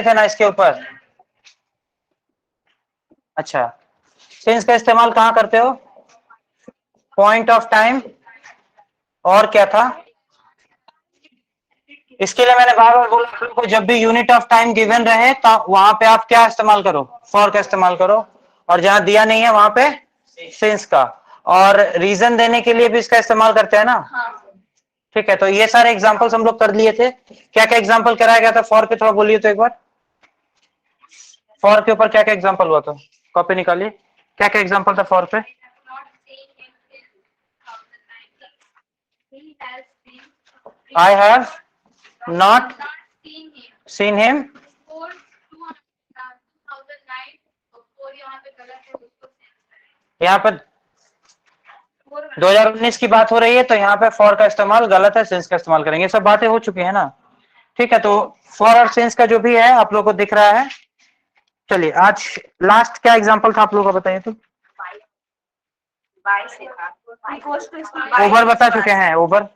थे ना इसके ऊपर। अच्छा, सिंस का इस्तेमाल कहां करते हो? पॉइंट ऑफ टाइम, और क्या था? इसके लिए मैंने बार बार बोला आपको, जब भी यूनिट ऑफ टाइम गिवन रहे तो वहां पे आप क्या इस्तेमाल करो? फॉर का इस्तेमाल करो। और जहां दिया नहीं है वहां पे सिंस का। और रीजन देने के लिए भी इसका इस्तेमाल करते हैं ना। ठीक है, तो ये सारे एग्जांपल्स हम लोग कर लिए थे। क्या क्या एग्जांपल कराया गया था फॉर पे, थोड़ा बोलिए तो एक बार। फॉर के ऊपर क्या क्या एग्जांपल हुआ था? कॉपी निकालिए, क्या क्या एग्जांपल था फॉर पे? I have not seen him. यहाँ पर 2019 की बात हो रही है, तो यहाँ पे फॉर का इस्तेमाल गलत है, सिंस का इस्तेमाल करेंगे। सब बातें हो चुकी है ना। ठीक है, तो फॉर और सिंस का जो भी है आप लोगों को दिख रहा है। चलिए, आज लास्ट क्या एग्जांपल था आप लोगों का, बताइए तो। ओवर बता चुके हैं, over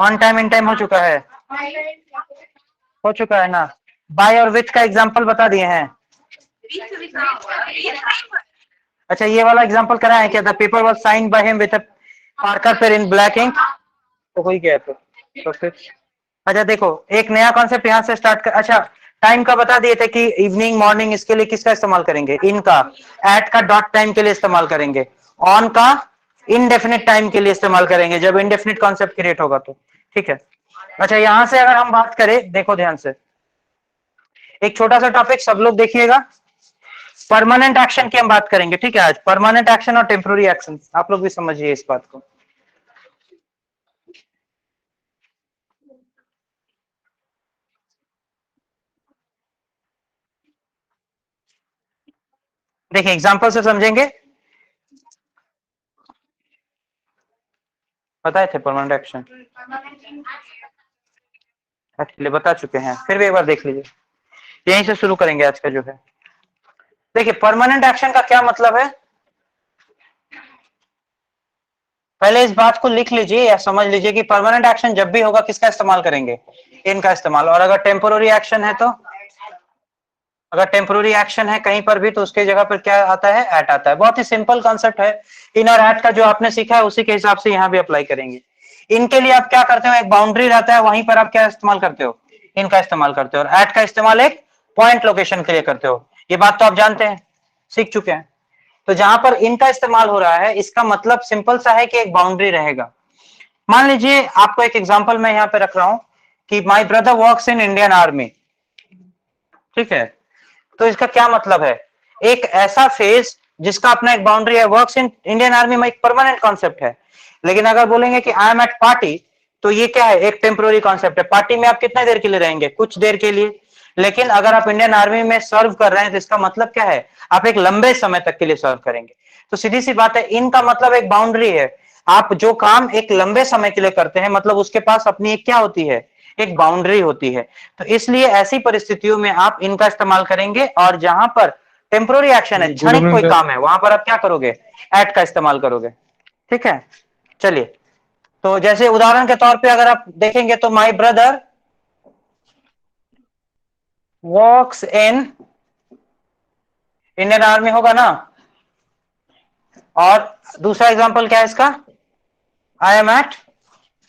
on time in time हो चुका है, हो चुका है ना। बाय और विथ का एग्जांपल बता दिए हैं। अच्छा, ये वाला एग्जांपल कराया है क्या? The paper was signed by him with a Parker pen in black ink. तो वही क्या है तो फिर। अच्छा देखो, एक नया कॉन्सेप्ट यहां से स्टार्ट कर। अच्छा, टाइम का बता दिए थे कि इवनिंग मॉर्निंग, इसके लिए किसका इस्तेमाल करेंगे? इन का। एट का डॉट टाइम के लिए इस्तेमाल करेंगे। ऑन का इनडेफिनिट टाइम के लिए इस्तेमाल करेंगे, जब इनडेफिनिट कॉन्सेप्ट क्रिएट होगा तो। ठीक है। अच्छा, यहां से अगर हम बात करें, देखो ध्यान से, एक छोटा सा टॉपिक सब लोग देखिएगा। परमानेंट एक्शन की हम बात करेंगे, ठीक है। आज परमानेंट एक्शन और टेम्पोररी एक्शन, आप लोग भी समझिए इस बात को। देखिए, एग्जांपल से समझेंगे। बताए थे परमानेंट एक्शन, एक्चुअली बता चुके हैं, फिर भी एक बार देख लीजिए। यहीं से शुरू करेंगे आज का जो है। देखिए, परमानेंट एक्शन का क्या मतलब है, पहले इस बात को लिख लीजिए या समझ लीजिए कि परमानेंट एक्शन जब भी होगा किसका इस्तेमाल करेंगे? इनका इस्तेमाल। और अगर टेम्पोररी एक्शन है तो, अगर टेम्पोररी एक्शन है कहीं पर भी, तो उसके जगह पर क्या आता है? एट आता है। बहुत ही सिंपल कॉन्सेप्ट है। इन और एट का जो आपने सीखा है उसी के हिसाब से यहां भी अप्लाई करेंगे। इनके लिए आप क्या करते हो? एक बाउंड्री रहता है, वहीं पर आप क्या इस्तेमाल करते हो? इनका इस्तेमाल करते हो। और एट का इस्तेमाल एक पॉइंट लोकेशन के लिए करते हो। ये बात तो आप जानते हैं, सीख चुके हैं। तो जहां पर इनका इस्तेमाल हो रहा है, इसका मतलब सिंपल सा है कि एक बाउंड्री रहेगा। मान लीजिए आपको एक एग्जांपल मैं यहां पे रख रहा हूं कि my brother works in Indian army. ठीक है, तो इसका क्या मतलब है? एक ऐसा फेज जिसका अपना एक बाउंड्री है। वर्क्स इन इंडियन आर्मी में एक परमानेंट कॉन्सेप्ट है। लेकिन अगर बोलेंगे कि आई एम एट पार्टी, तो ये क्या है? एक टेम्पोररी कॉन्सेप्ट है। पार्टी में आप कितने देर के लिए रहेंगे? कुछ देर के लिए। लेकिन अगर आप इंडियन आर्मी में सर्व कर रहे हैं तो इसका मतलब क्या है? आप एक लंबे समय तक के लिए सर्व करेंगे। तो सीधी सी बात है, इनका मतलब एक बाउंड्री है। आप जो काम एक लंबे समय के लिए करते हैं, मतलब उसके पास अपनी एक क्या होती है? एक बाउंड्री होती है। तो इसलिए ऐसी परिस्थितियों में आप इनका इस्तेमाल करेंगे। और जहां पर टेम्पोररी एक्शन है, क्षणिक कोई काम है, वहां पर आप क्या करोगे? एट का इस्तेमाल करोगे। ठीक है, चलिए। तो जैसे उदाहरण के तौर पे अगर आप देखेंगे तो my brother works in Indian army होगा ना। और दूसरा एग्जांपल क्या है इसका? I am at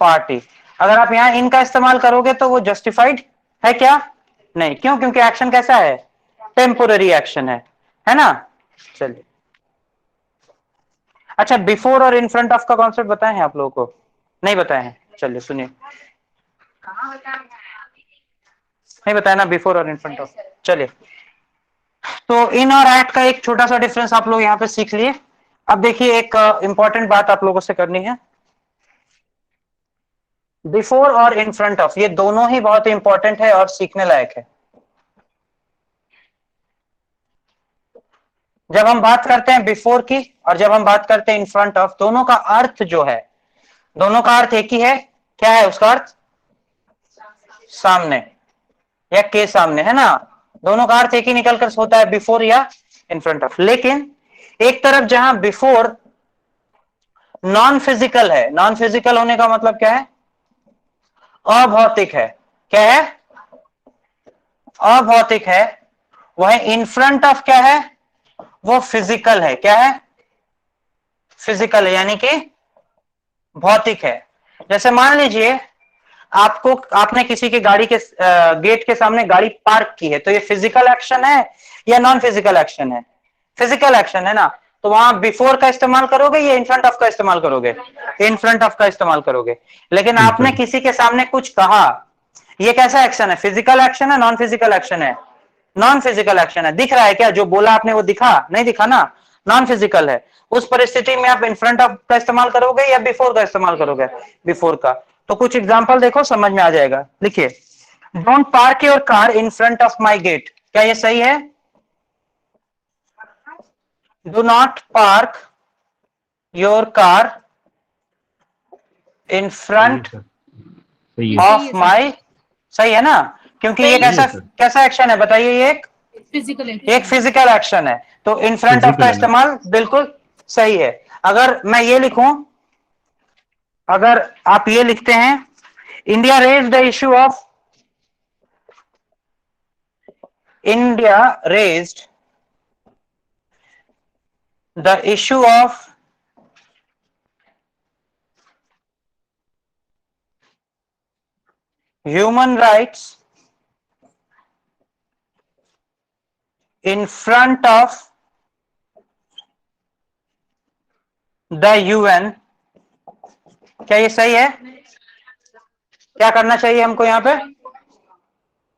party. अगर आप यहां इनका इस्तेमाल करोगे तो वो जस्टिफाइड है क्या? नहीं। क्यों? क्योंकि एक्शन कैसा है? टेम्पोररी एक्शन है ना। चलिए, अच्छा, बिफोर और इन फ्रंट ऑफ का कॉन्सेप्ट बताए हैं आप लोगों को? नहीं बताए हैं? चलिए सुनिए। नहीं बताया ना बिफोर और इन फ्रंट ऑफ। चलिए, तो इन और एट का एक छोटा सा डिफरेंस आप लोग यहां पे सीख लिए। अब देखिए, एक इंपॉर्टेंट बात आप लोगों से करनी है। बिफोर और इन फ्रंट ऑफ, ये दोनों ही बहुत इंपॉर्टेंट है और सीखने लायक है। जब हम बात करते हैं बिफोर की और जब हम बात करते हैं इन फ्रंट ऑफ, दोनों का अर्थ जो है, दोनों का अर्थ एक ही है। क्या है उसका अर्थ? सामने या के सामने, है ना। दोनों का अर्थ एक ही निकलकर होता है, बिफोर या इन फ्रंट ऑफ। लेकिन एक तरफ जहां बिफोर नॉन फिजिकल है, नॉन फिजिकल होने का मतलब क्या है? अभौतिक है। क्या है? अभौतिक है, वह इन फ्रंट ऑफ क्या है, वो फिजिकल है। क्या है? फिजिकल है, यानी कि भौतिक है। जैसे मान लीजिए आपको, आपने किसी की गाड़ी के गेट के सामने गाड़ी पार्क की है, तो ये फिजिकल एक्शन है या नॉन फिजिकल एक्शन है? फिजिकल एक्शन है ना। तो वहां बिफोर का इस्तेमाल करोगे या इन फ्रंट ऑफ का इस्तेमाल करोगे? इन फ्रंट ऑफ का इस्तेमाल करोगे। लेकिन आपने इनफ्रंट। किसी के सामने कुछ कहा, ये कैसा एक्शन है? फिजिकल एक्शन है, नॉन फिजिकल एक्शन है? नॉन फिजिकल एक्शन है। दिख रहा है क्या? जो बोला आपने वो दिखा? नहीं दिखा ना, नॉन फिजिकल है। उस परिस्थिति में आप इन फ्रंट ऑफ का इस्तेमाल करोगे या बिफोर का इस्तेमाल करोगे? बिफोर का। तो कुछ एग्जांपल देखो, समझ में आ जाएगा। लिखिए, don't park your car in front of my gate. क्या ये सही है? Do not park your car in सही है फ्रंट सर, सही है। ये सही ऑफ है सर। माई। सही है ना? क्योंकि ये सही सही है। है कैसा सर। कैसा एक्शन है बताइए? ये फिजिकल एक एक्शन। फिजिकल एक्शन है, तो इन फ्रंट ऑफ का फिजिकल है ना। इस्तेमाल बिल्कुल सही है। अगर मैं ये लिखूं, अगर आप ये लिखते हैं, India raise the issue of, India raised the issue of human rights in front of the UN. क्या ये सही है? क्या करना चाहिए हमको यहां पे?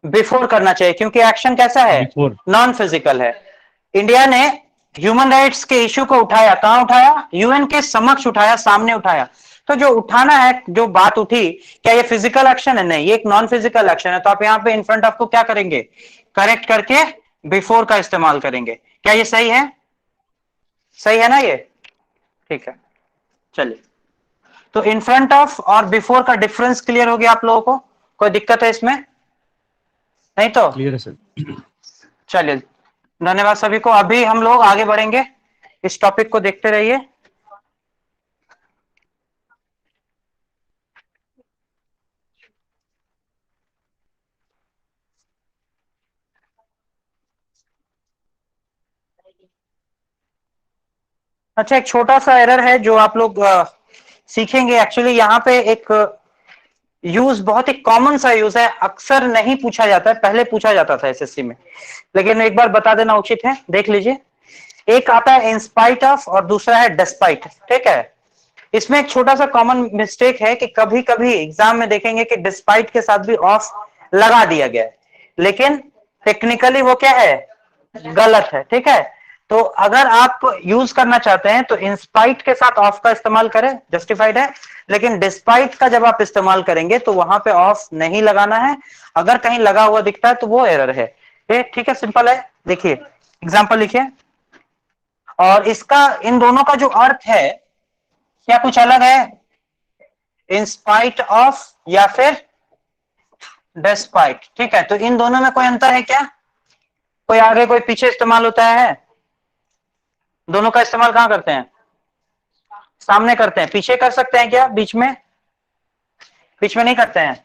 बिफोर करना चाहिए, क्योंकि एक्शन कैसा है? बिफोर। नॉन फिजिकल है। इंडिया ने ह्यूमन राइट्स के इश्यू को उठाया, कहां उठाया? यूएन के समक्ष उठाया, सामने उठाया। तो जो उठाना है, जो बात उठी, क्या ये फिजिकल एक्शन है? नहीं, ये एक नॉन फिजिकल एक्शन है। तो आप यहां पे इन फ्रंट ऑफ को क्या करेंगे? करेक्ट करके बिफोर का इस्तेमाल करेंगे। क्या ये सही है? सही है ना ये? ठीक है, चलिए। तो इन फ्रंट ऑफ और बिफोर का डिफरेंस क्लियर हो गया आप लोगों को? कोई दिक्कत है इसमें? नहीं तो क्लियर है सर। चलिए, धन्यवाद सभी को। अभी हम लोग आगे बढ़ेंगे, इस टॉपिक को देखते रहिए। अच्छा, एक छोटा सा एरर है जो आप लोग सीखेंगे। एक्चुअली यहाँ पे एक यूज, बहुत ही कॉमन सा यूज है, अक्सर नहीं पूछा जाता है, पहले पूछा जाता था एसएससी में, लेकिन एक बार बता देना उचित है। देख लीजिए, एक आता है इन स्पाइट ऑफ और दूसरा है डिस्पाइट। ठीक है, इसमें एक छोटा सा कॉमन मिस्टेक है कि कभी कभी एग्जाम में देखेंगे कि डिस्पाइट के साथ भी ऑफ लगा दिया गया है, लेकिन टेक्निकली वो क्या है? गलत है। ठीक है, तो अगर आप यूज करना चाहते हैं तो इंस्पाइट के साथ ऑफ का इस्तेमाल करें, जस्टिफाइड है। लेकिन डिस्पाइट का जब आप इस्तेमाल करेंगे तो वहां पे ऑफ नहीं लगाना है। अगर कहीं लगा हुआ दिखता है तो वो एरर है। ये ठीक है, सिंपल है। देखिए, एग्जाम्पल लिखिए, और इसका, इन दोनों का जो अर्थ है, क्या कुछ अलग है? इन स्पाइट ऑफ या फिर डिस्पाइट। ठीक है, तो इन दोनों में कोई अंतर है क्या? कोई आगे कोई पीछे इस्तेमाल होता है? दोनों का इस्तेमाल कहां करते हैं? सामने करते हैं। पीछे कर सकते हैं क्या? बीच में? बीच में नहीं करते हैं,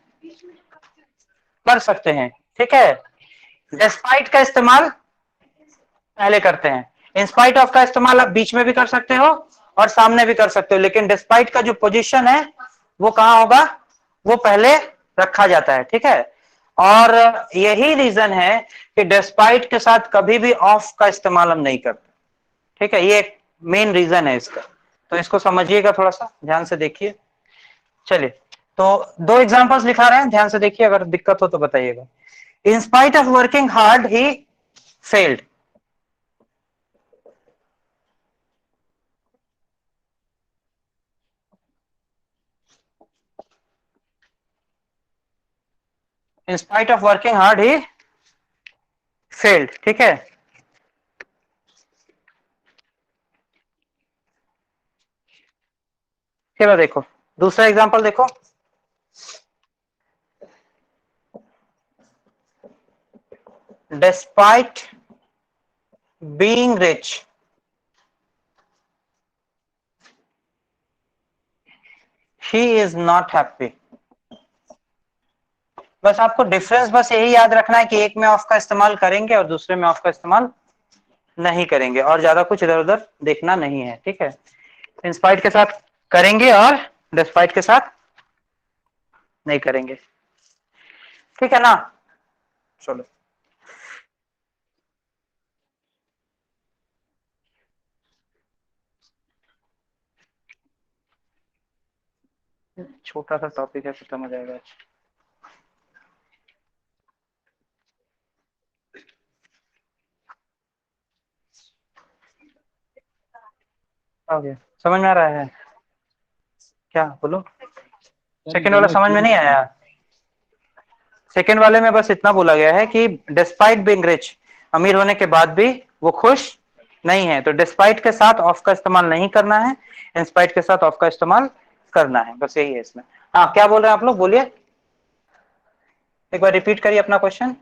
कर सकते हैं। ठीक है, डिस्पाइट का इस्तेमाल पहले करते हैं, इंस्पाइट ऑफ का इस्तेमाल आप बीच में भी कर सकते हो और सामने भी कर सकते हो, लेकिन डिस्पाइट का जो पोजीशन है वो कहां होगा? वो पहले रखा जाता है। ठीक है, और यही रीजन है कि डिस्पाइट के साथ कभी भी ऑफ का इस्तेमाल हम नहीं करते। ठीक है, ये एक मेन रीजन है इसका, तो इसको समझिएगा, थोड़ा सा ध्यान से देखिए। चलिए, तो दो एग्जांपल्स लिखा रहे हैं, ध्यान से देखिए, अगर दिक्कत हो तो बताइएगा। In spite of working hard he failed. In spite of working hard he failed. ठीक है, फिर देखो दूसरा एग्जांपल देखो, despite being rich he is not happy. बस आपको डिफरेंस बस यही याद रखना है कि एक में ऑफ का इस्तेमाल करेंगे और दूसरे में ऑफ का इस्तेमाल नहीं करेंगे, और ज्यादा कुछ इधर उधर देखना नहीं है, ठीक है। इंस्पाइट के साथ करेंगे और डिस्पाइट के साथ नहीं करेंगे, ठीक है ना। चलो छोटा सा टॉपिक है, खत्म हो जाएगा। ओके, समझ में आ रहा है क्या, बोलो। सर सेकंड वाला दोनों समझ में नहीं आया। सेकंड वाले में बस इतना बोला गया है कि डिस्पाइट बीइंग रिच, अमीर होने के बाद भी वो खुश नहीं है, तो डिस्पाइट के साथ ऑफ का इस्तेमाल नहीं करना है, इंस्पाइट के साथ ऑफ का इस्तेमाल करना है, बस यही है इसमें। हाँ, क्या बोल रहे हैं आप लोग, बोलिए, एक बार रिपीट करिए अपना क्वेश्चन।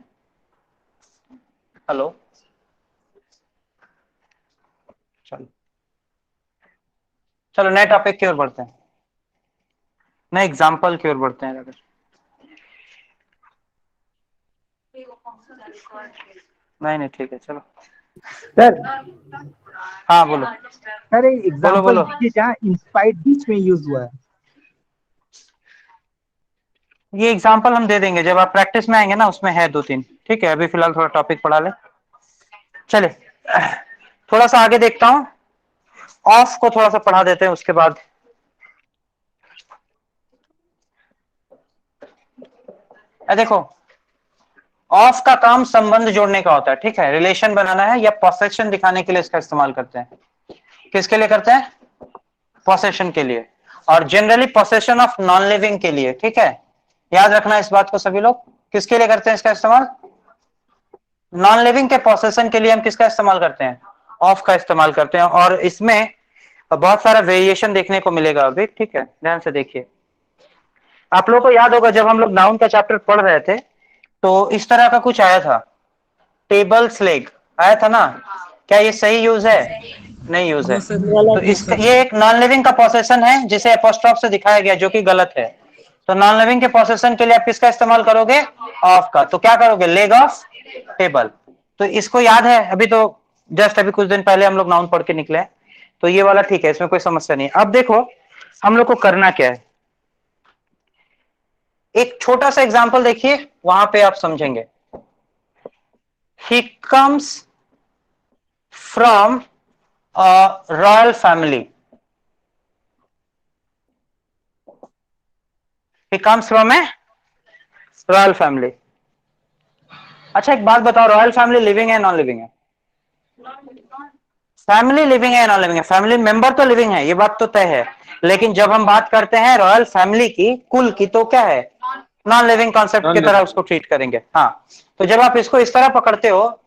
हेलो, चलो चलो नए टॉपिक की ओर बढ़ते हैं, नए एग्जाम्पल की ओर बढ़ते हैं। अगर नहीं नहीं ठीक है, चलो। सर। हाँ बोलो, सर एक बोलो एग्जांपल बोलो। दीजिए जहाँ इंस्पाइट बीच में यूज हुआ है। ये एग्जाम्पल हम दे देंगे जब आप प्रैक्टिस में आएंगे ना, उसमें है दो तीन, ठीक है। अभी फिलहाल थोड़ा टॉपिक पढ़ा ले, चले थोड़ा सा आगे देखता हूं, ऑफ को थोड़ा सा पढ़ा देते हैं उसके बाद। देखो, ऑफ का काम संबंध जोड़ने का होता है, ठीक है, रिलेशन बनाना है या पोसेशन दिखाने के लिए इसका इस्तेमाल करते हैं। किसके लिए करते हैं, पोसेशन के लिए, और generally possession of non living के लिए, ठीक है। याद रखना इस बात को सभी लोग, किसके लिए करते हैं इसका इस्तेमाल, नॉन लिविंग के पोसेशन के लिए हम किसका इस्तेमाल करते हैं, ऑफ का इस्तेमाल करते हैं। और इसमें बहुत सारा वेरिएशन देखने को मिलेगा अभी, ठीक है, ध्यान से देखिए। आप लोगों को याद होगा जब हम लोग नाउन का चैप्टर पढ़ रहे थे तो इस तरह का कुछ आया था, टेबल स्लेग आया था ना, क्या ये सही यूज है, नहीं यूज है। हाँ सर, वाला तो हाँ इसका सर। ये एक नॉन लिविंग का पोसेशन है जिसे एपोस्ट्रोफ से दिखाया गया, जो कि गलत है। तो नॉन लिविंग के पोसेशन के लिए आप किसका इस्तेमाल करोगे, ऑफ का। तो क्या करोगे, लेग ऑफ टेबल। तो इसको याद है, अभी तो जस्ट अभी कुछ दिन पहले हम लोग नाउन पढ़ के निकले हैं, तो ये वाला ठीक है, इसमें कोई समस्या नहीं। अब देखो हम लोग को करना क्या है, एक छोटा सा एग्जांपल देखिए, वहां पे आप समझेंगे। He comes from a royal family, he comes from A royal family. अच्छा एक बात बताओ, रॉयल फैमिली लिविंग है नॉन लिविंग है, फैमिली लिविंग है नॉन लिविंग है, फैमिली मेंबर तो लिविंग है, ये बात तो तय है। लेकिन जब हम बात करते हैं रॉयल फैमिली की, कुल की, तो क्या है, नॉन लिविंग कॉन्सेप्ट की नॉन तरह लिविंग। उसको ट्रीट करेंगे। हाँ, तो जब आप इसको इस तरह पकड़ते हो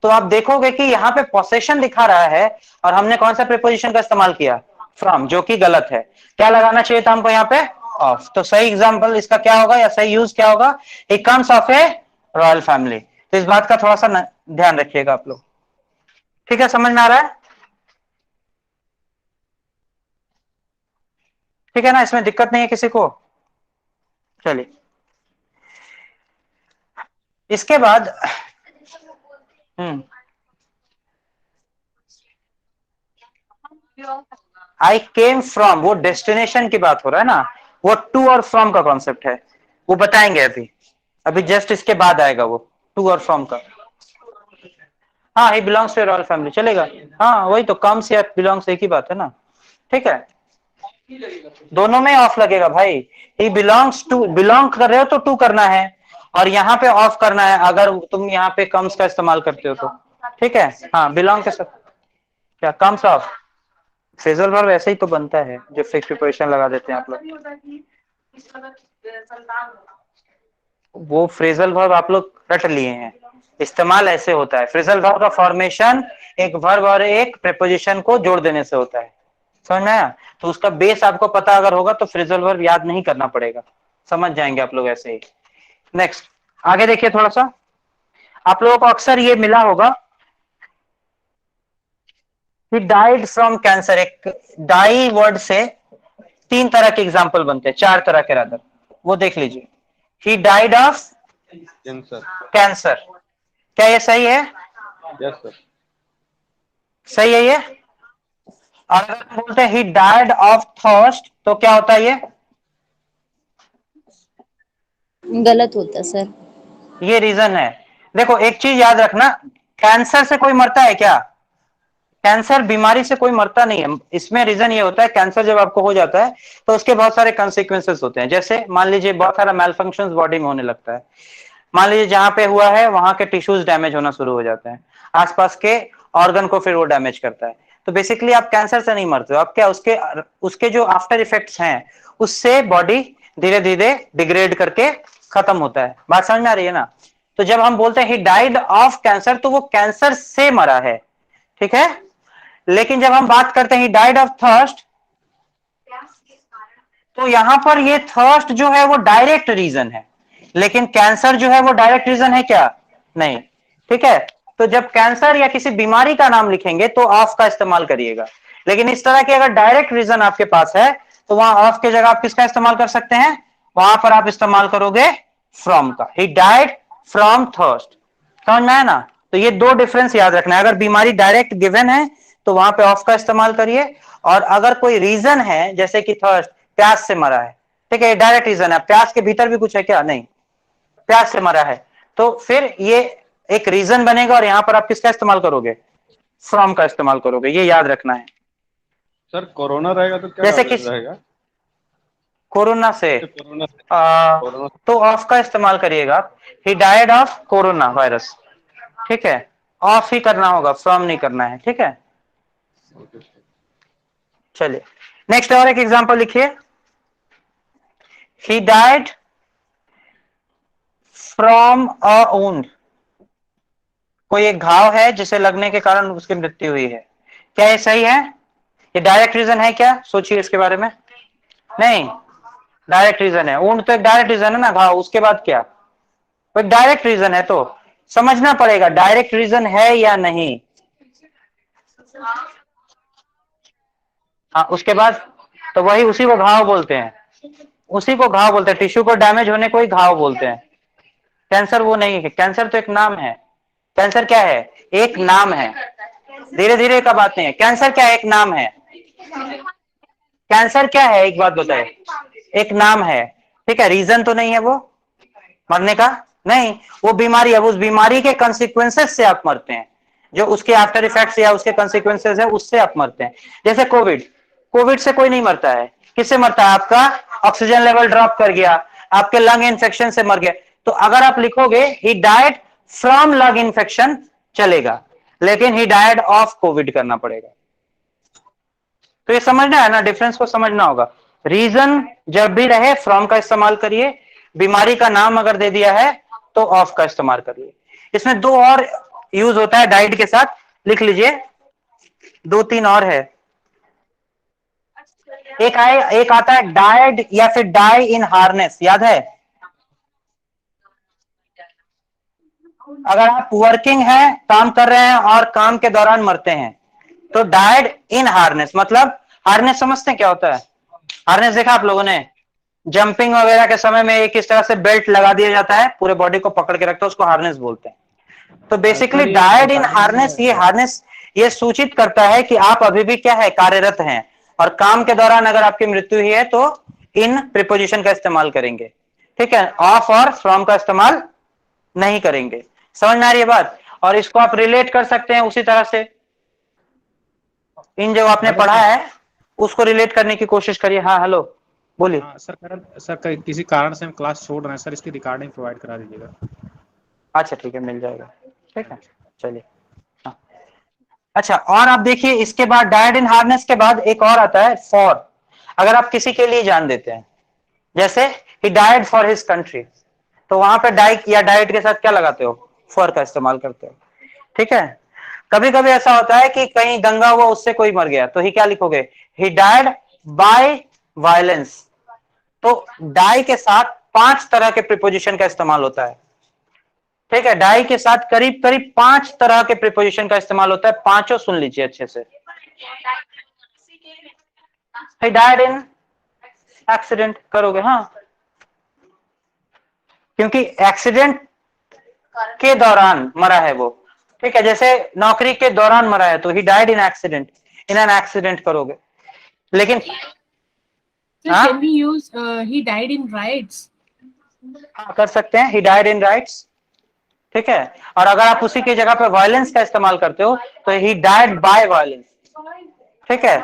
तो आप देखोगे कि यहाँ पे पोसेशन दिखा रहा है और हमने कौन सा प्रीपोजिशन का इस्तेमाल किया, फ्रॉम, जो कि गलत है। क्या लगाना चाहिए था हमको यहाँ पे, ऑफ। तो सही एग्जाम्पल इसका क्या होगा, या सही यूज क्या होगा, it comes of A royal family. तो इस बात का थोड़ा सा ध्यान रखिएगा आप लोग, ठीक है, समझ में आ रहा है, ठीक है ना, इसमें दिक्कत नहीं है किसी को। चलिए इसके बाद आई केम फ्रॉम, वो डेस्टिनेशन की बात हो रहा है ना, वो टू और फ्रॉम का कॉन्सेप्ट है, वो बताएंगे अभी, अभी जस्ट इसके बाद आएगा वो टू और फ्रॉम का। हाँ, he belongs to royal family चलेगा, हाँ वही तो, कम्स या बिलोंग्स एक ही बात है ना, ठीक है। दोनों में ऑफ लगेगा भाई, ही बिलोंग्स टू, बिलोंग कर रहे हो तो टू करना है, और यहाँ पे ऑफ करना है अगर तुम यहाँ पे कम्स का इस्तेमाल करते हो तो, ठीक है। हाँ, बिलोंग के साथ क्या, कम्स ऑफ, फ्रेजल वर्ब ऐसे ही तो बनता है, जो फिक्स प्रिपोजिशन लगा देते हैं आप लोग, वो फ्रेजल वर्ब आप लोग रट लिए हैं, इस्तेमाल ऐसे होता है। फ्रेजल वर्ब का फॉर्मेशन एक वर्ब और एक प्रीपोजिशन को जोड़ देने से होता है, समझ में आया। तो उसका बेस आपको पता अगर होगा तो फ्रेजल वर्ब याद नहीं करना पड़ेगा, समझ जाएंगे आप लोग ऐसे ही। नेक्स्ट, आगे देखिए थोड़ा सा, आप लोगों को अक्सर ये मिला होगा, ही डाइड फ्रॉम कैंसर। एक डाई वर्ड से तीन तरह के एग्जाम्पल बनते हैं, चार तरह के रादर, वो देख लीजिए। He died of cancer. Cancer. क्या ये सही है? Yes sir. सही है ये। और अगर हम बोलते हैं ही डाइड ऑफ थर्स्ट तो क्या होता है ये? गलत होता सर। ये रीजन है। देखो एक चीज याद रखना, कैंसर से कोई मरता है क्या? कैंसर बीमारी से कोई मरता नहीं है। इसमें रीजन ये होता है, कैंसर जब आपको हो जाता है तो उसके बहुत सारे कॉन्सिक्वेंसेस होते हैं। जैसे मान लीजिए बहुत सारा मेलफंक्शंस बॉडी में होने लगता है। मान लीजिए जहां पे हुआ है वहां के टिश्यूज डैमेज होना शुरू हो जाते हैं, आसपास के ऑर्गन को फिर वो डैमेज करता है। तो बेसिकली आप कैंसर से नहीं मरते हो, आप क्या उसके उसके जो आफ्टर इफेक्ट्स हैं उससे बॉडी धीरे धीरे डिग्रेड करके खत्म होता है। बात समझ में आ रही है ना? तो जब हम बोलते हैं ही डाइड ऑफ कैंसर तो वो कैंसर से मरा है, ठीक है। लेकिन जब हम बात करते हैं ही डाइड ऑफ थर्स्ट तो यहां पर ये थर्स्ट जो है वो डायरेक्ट रीजन है, लेकिन कैंसर जो है वो डायरेक्ट रीजन है क्या? नहीं, ठीक है। तो जब कैंसर या किसी बीमारी का नाम लिखेंगे तो ऑफ का इस्तेमाल करिएगा, लेकिन इस तरह के अगर डायरेक्ट रीजन आपके पास है तो वहां ऑफ की जगह आप किसका इस्तेमाल कर सकते हैं? वहां पर आप इस्तेमाल करोगे फ्रॉम का। He died from thirst. समझ में आया ना? तो ये दो डिफरेंस याद रखना है। अगर बीमारी डायरेक्ट गिवन है तो वहां पे ऑफ का इस्तेमाल करिए, और अगर कोई रीजन है जैसे कि थर्स्ट, प्यास से मरा है, ठीक है, डायरेक्ट रीजन है, प्यास के भीतर भी कुछ है क्या? नहीं, प्यास से मरा है, तो फिर ये एक रीजन बनेगा और यहां पर आप किसका इस्तेमाल करोगे? फ्रॉम का इस्तेमाल करोगे, ये याद रखना है। सर कोरोना रहेगा तो क्या जैसे कि रहेगा? कोरोना से कोरोना कोरोना तो ऑफ का इस्तेमाल करिएगा। He died of corona virus, ठीक है। ऑफ ही करना होगा, फ्रॉम नहीं करना है, ठीक है। चलिए नेक्स्ट और एक एग्जांपल लिखिए। ही डाइड फ्रॉम अ वुंड। कोई एक घाव है जिसे लगने के कारण उसकी मृत्यु हुई है। क्या ये सही है? ये डायरेक्ट रीजन है क्या? सोचिए इसके बारे में। नहीं, डायरेक्ट रीजन है। वुंड तो एक डायरेक्ट रीजन है ना, घाव, उसके बाद क्या? वो एक डायरेक्ट रीजन है, तो समझना पड़ेगा डायरेक्ट रीजन है या नहीं। हाँ, उसके बाद तो वही, उसी को घाव बोलते हैं, उसी को घाव बोलते हैं। टिश्यू को डैमेज होने को ही घाव बोलते हैं। कैंसर वो नहीं है, कैंसर तो एक नाम है। कैंसर क्या है? एक नाम है। धीरे धीरे का बात नहीं है। कैंसर क्या है? एक नाम है। कैंसर क्या है, एक बात बताए, एक नाम है, ठीक है। रीजन तो नहीं है वो मरने का, नहीं, वो बीमारी है। उस बीमारी के कंसिक्वेंसेस से आप मरते हैं, जो उसके आफ्टर इफेक्ट्स या उसके कंसिक्वेंसेस है उससे आप मरते हैं। जैसे कोविड, कोविड से कोई नहीं मरता है। किससे मरता है? आपका ऑक्सीजन लेवल ड्रॉप कर गया, आपके लंग इन्फेक्शन से मर गया। तो अगर आप लिखोगे ही डाइड फ्रॉम लंग इन्फेक्शन चलेगा, लेकिन ही डाइड ऑफ कोविड करना पड़ेगा। तो ये समझना है ना, डिफरेंस को समझना होगा। रीजन जब भी रहे फ्रॉम का इस्तेमाल करिए, बीमारी का नाम अगर दे दिया है तो ऑफ का इस्तेमाल करिए। इसमें दो और यूज होता है डाइड के साथ, लिख लीजिए, दो तीन और है। एक आता है डाइड या फिर डाई इन हार्नेस, याद है? अगर आप वर्किंग हैं, काम कर रहे हैं और काम के दौरान मरते हैं तो डाइड इन हार्नेस। मतलब हार्नेस समझते हैं क्या होता है? हार्नेस देखा आप लोगों ने? जंपिंग वगैरह के समय में एक इस तरह से बेल्ट लगा दिया जाता है, पूरे बॉडी को पकड़ के रखता है, उसको हार्नेस बोलते हैं। तो बेसिकली डायड इन हार्नेस, ये हार्नेस ये सूचित करता है कि आप अभी भी क्या है, कार्यरत हैं, और काम के दौरान अगर आपकी मृत्यु हुई है तो इन प्रीपोजिशन का इस्तेमाल करेंगे, ठीक है। ऑफ और फ्रॉम का इस्तेमाल नहीं करेंगे। समझ में आ रही है बात? और इसको आप रिलेट कर सकते हैं उसी तरह से, इन जो आपने पढ़ा है उसको रिलेट करने की कोशिश करिए। हाँ हेलो, बोलिए। हाँ सर, किसी कारण से हम क्लास छोड़ रहे हैं सर, इसकी रिकॉर्डिंग प्रोवाइड करा दीजिएगा। अच्छा ठीक है, मिल जाएगा, ठीक है। चलिए हाँ। अच्छा, और आप देखिए इसके बाद डाइड इन हार्नेस के बाद एक और आता है फॉर। अगर आप किसी के लिए जान देते हैं, जैसे ही डाइड फॉर हिज कंट्री, तो वहां पे डाई या डाइड के साथ क्या लगाते हो? फॉर का इस्तेमाल करते हो, ठीक है। कभी कभी ऐसा होता है कि कहीं दंगा हुआ, उससे कोई मर गया, तो ही क्या लिखोगे? ही डाइड बाय वायलेंस। तो डाई के साथ 5 तरह के प्रीपोजिशन का इस्तेमाल होता है, ठीक है। डाई के साथ करीब करीब 5 तरह के प्रीपोजिशन का इस्तेमाल होता है। पांचों सुन लीजिए अच्छे से। ही डाइड इन एक्सीडेंट करोगे, हाँ। क्योंकि एक्सीडेंट के दौरान मरा है वो, ठीक है। जैसे नौकरी के दौरान मरा है तो he died in accident, in an accident करोगे। लेकिन So हाँ can we use he died in riots? हाँ, कर सकते हैं, ही डाइड इन राइट्स, ठीक है। और अगर आप उसी की जगह पे वायलेंस का इस्तेमाल करते हो तो ही डाइड बाय वायलेंस, ठीक है।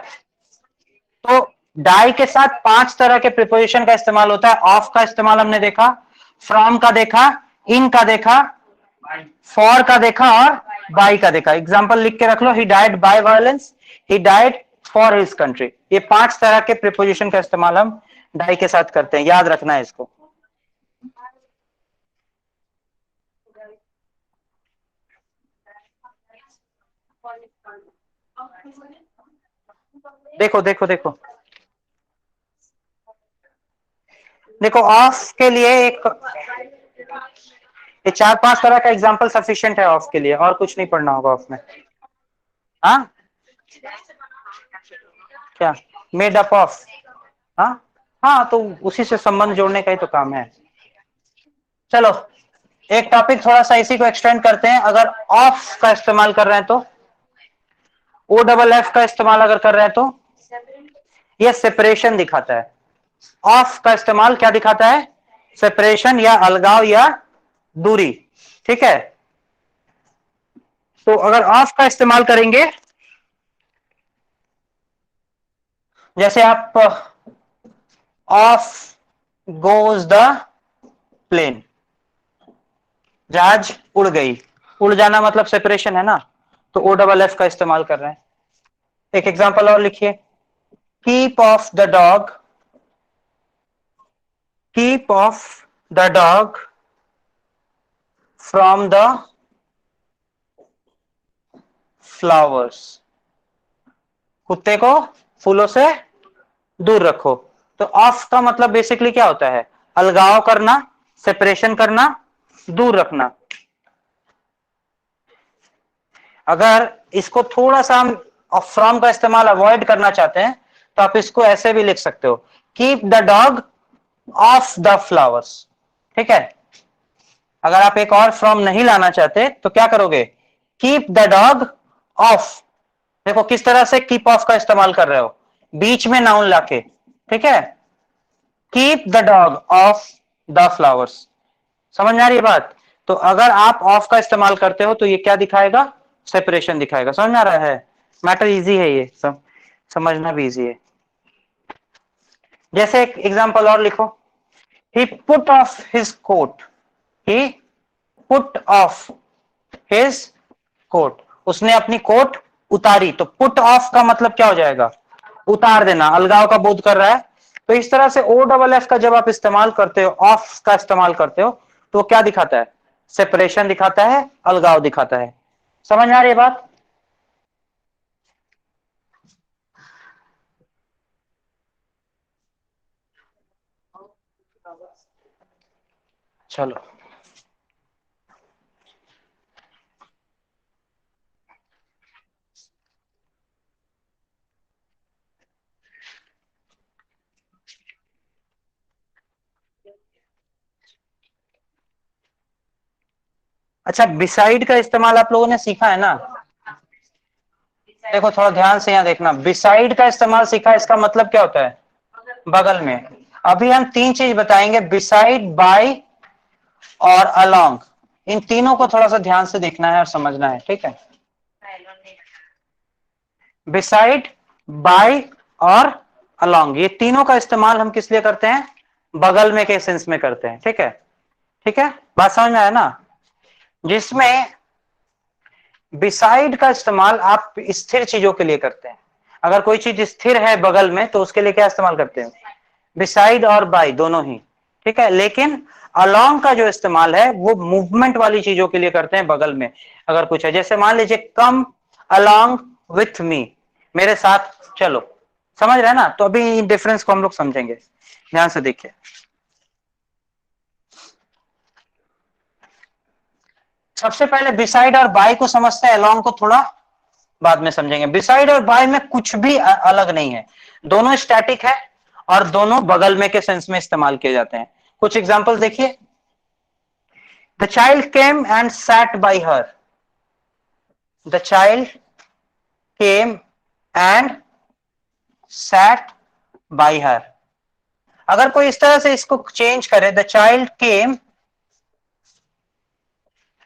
तो डाई के साथ 5 तरह के प्रिपोजिशन का इस्तेमाल होता है। ऑफ का इस्तेमाल हमने देखा, फ्रॉम का देखा, इन का देखा, फॉर का देखा और बाय का देखा। एग्जांपल लिख के रख लो, he died by violence, he died for his country. ये 5 तरह के प्रिपोजिशन का इस्तेमाल हम डाई के साथ करते हैं, याद रखना है इसको। देखो देखो देखो देखो, ऑफ के लिए एक ये 4-5 तरह का एग्जांपल सफिशिएंट है ऑफ के लिए, और कुछ नहीं पढ़ना होगा ऑफ में। हाँ क्या मेड अप ऑफ, हाँ हाँ, तो उसी से संबंध जोड़ने का ही तो काम है। चलो एक टॉपिक थोड़ा सा इसी को एक्सटेंड करते हैं। अगर ऑफ का इस्तेमाल कर रहे हैं तो, ओ डबल एफ का इस्तेमाल अगर कर रहे हैं तो ये सेपरेशन दिखाता है। ऑफ का इस्तेमाल क्या दिखाता है? सेपरेशन या अलगाव या दूरी, ठीक है। तो अगर ऑफ का इस्तेमाल करेंगे, जैसे आप ऑफ गोज द प्लेन, जहाज उड़ गई, उड़ जाना मतलब सेपरेशन है ना, तो ओ डबल एफ का इस्तेमाल कर रहे हैं। एक एग्जांपल और लिखिए, keep of the dog, keep of the dog from the flowers, कुत्ते को फूलों से दूर रखो। तो ऑफ का मतलब बेसिकली क्या होता है? अलगाव करना, सेपरेशन करना, दूर रखना। अगर इसको थोड़ा सा हम फ्रॉम का इस्तेमाल अवॉइड करना चाहते हैं तो आप इसको ऐसे भी लिख सकते हो, keep the dog of the flowers, ठीक है। अगर आप एक और फ्रॉम नहीं लाना चाहते तो क्या करोगे? Keep the dog of. देखो किस तरह से कीप ऑफ का इस्तेमाल कर रहे हो, बीच में नाउन लाके, ठीक है। Keep the dog of the flowers, समझ में आ रही है बात? तो अगर आप ऑफ का इस्तेमाल करते हो तो ये क्या दिखाएगा? सेपरेशन दिखाएगा। समझ में आ रहा है? मैटर इजी है, ये सब समझना भी इजी है। जैसे एक एग्जांपल और लिखो, he put off his coat, he put off his coat, उसने अपनी कोट उतारी। तो पुट ऑफ का मतलब क्या हो जाएगा? उतार देना, अलगाव का बोध कर रहा है। तो इस तरह से ओ डबल एफ का जब आप इस्तेमाल करते हो, ऑफ का इस्तेमाल करते हो, तो क्या दिखाता है? सेपरेशन दिखाता है, अलगाव दिखाता है। समझ में आ रही है बात? चलो अच्छा, बिसाइड का इस्तेमाल आप लोगों ने सीखा है ना? देखो थोड़ा ध्यान से यहां देखना, बिसाइड का इस्तेमाल सीखा, इसका मतलब क्या होता है? बगल में। अभी हम 3 चीज बताएंगे, बिसाइड, बाय और अलोंग। इन तीनों को थोड़ा सा ध्यान से देखना है और समझना है, ठीक है। बिसाइड, बाय और अलोंग, ये तीनों का इस्तेमाल हम किस लिए करते हैं? बगल में के सेंस में करते हैं, ठीक है। ठीक है, बात समझ में आया ना? जिसमें बिसाइड का इस्तेमाल आप स्थिर चीजों के लिए करते हैं। अगर कोई चीज स्थिर है बगल में तो उसके लिए क्या इस्तेमाल करते हैं? बिसाइड और बाय दोनों ही, ठीक है। लेकिन अलोंग का जो इस्तेमाल है वो मूवमेंट वाली चीजों के लिए करते हैं, बगल में अगर कुछ है। जैसे मान लीजिए, कम अलोंग विथ मी, मेरे साथ चलो। समझ रहे हैं ना? तो अभी डिफरेंस को हम लोग समझेंगे, ध्यान से देखिए। सबसे पहले बिसाइड और बाय को समझते हैं, अलोंग को थोड़ा बाद में समझेंगे। बिसाइड और बाय में कुछ भी अलग नहीं है, दोनों स्टैटिक है और दोनों बगल में के सेंस में इस्तेमाल किए जाते हैं। कुछ एग्जांपल देखिए, The child came and sat by her. The child came and sat by her. अगर कोई इस तरह से इसको चेंज करे, the child came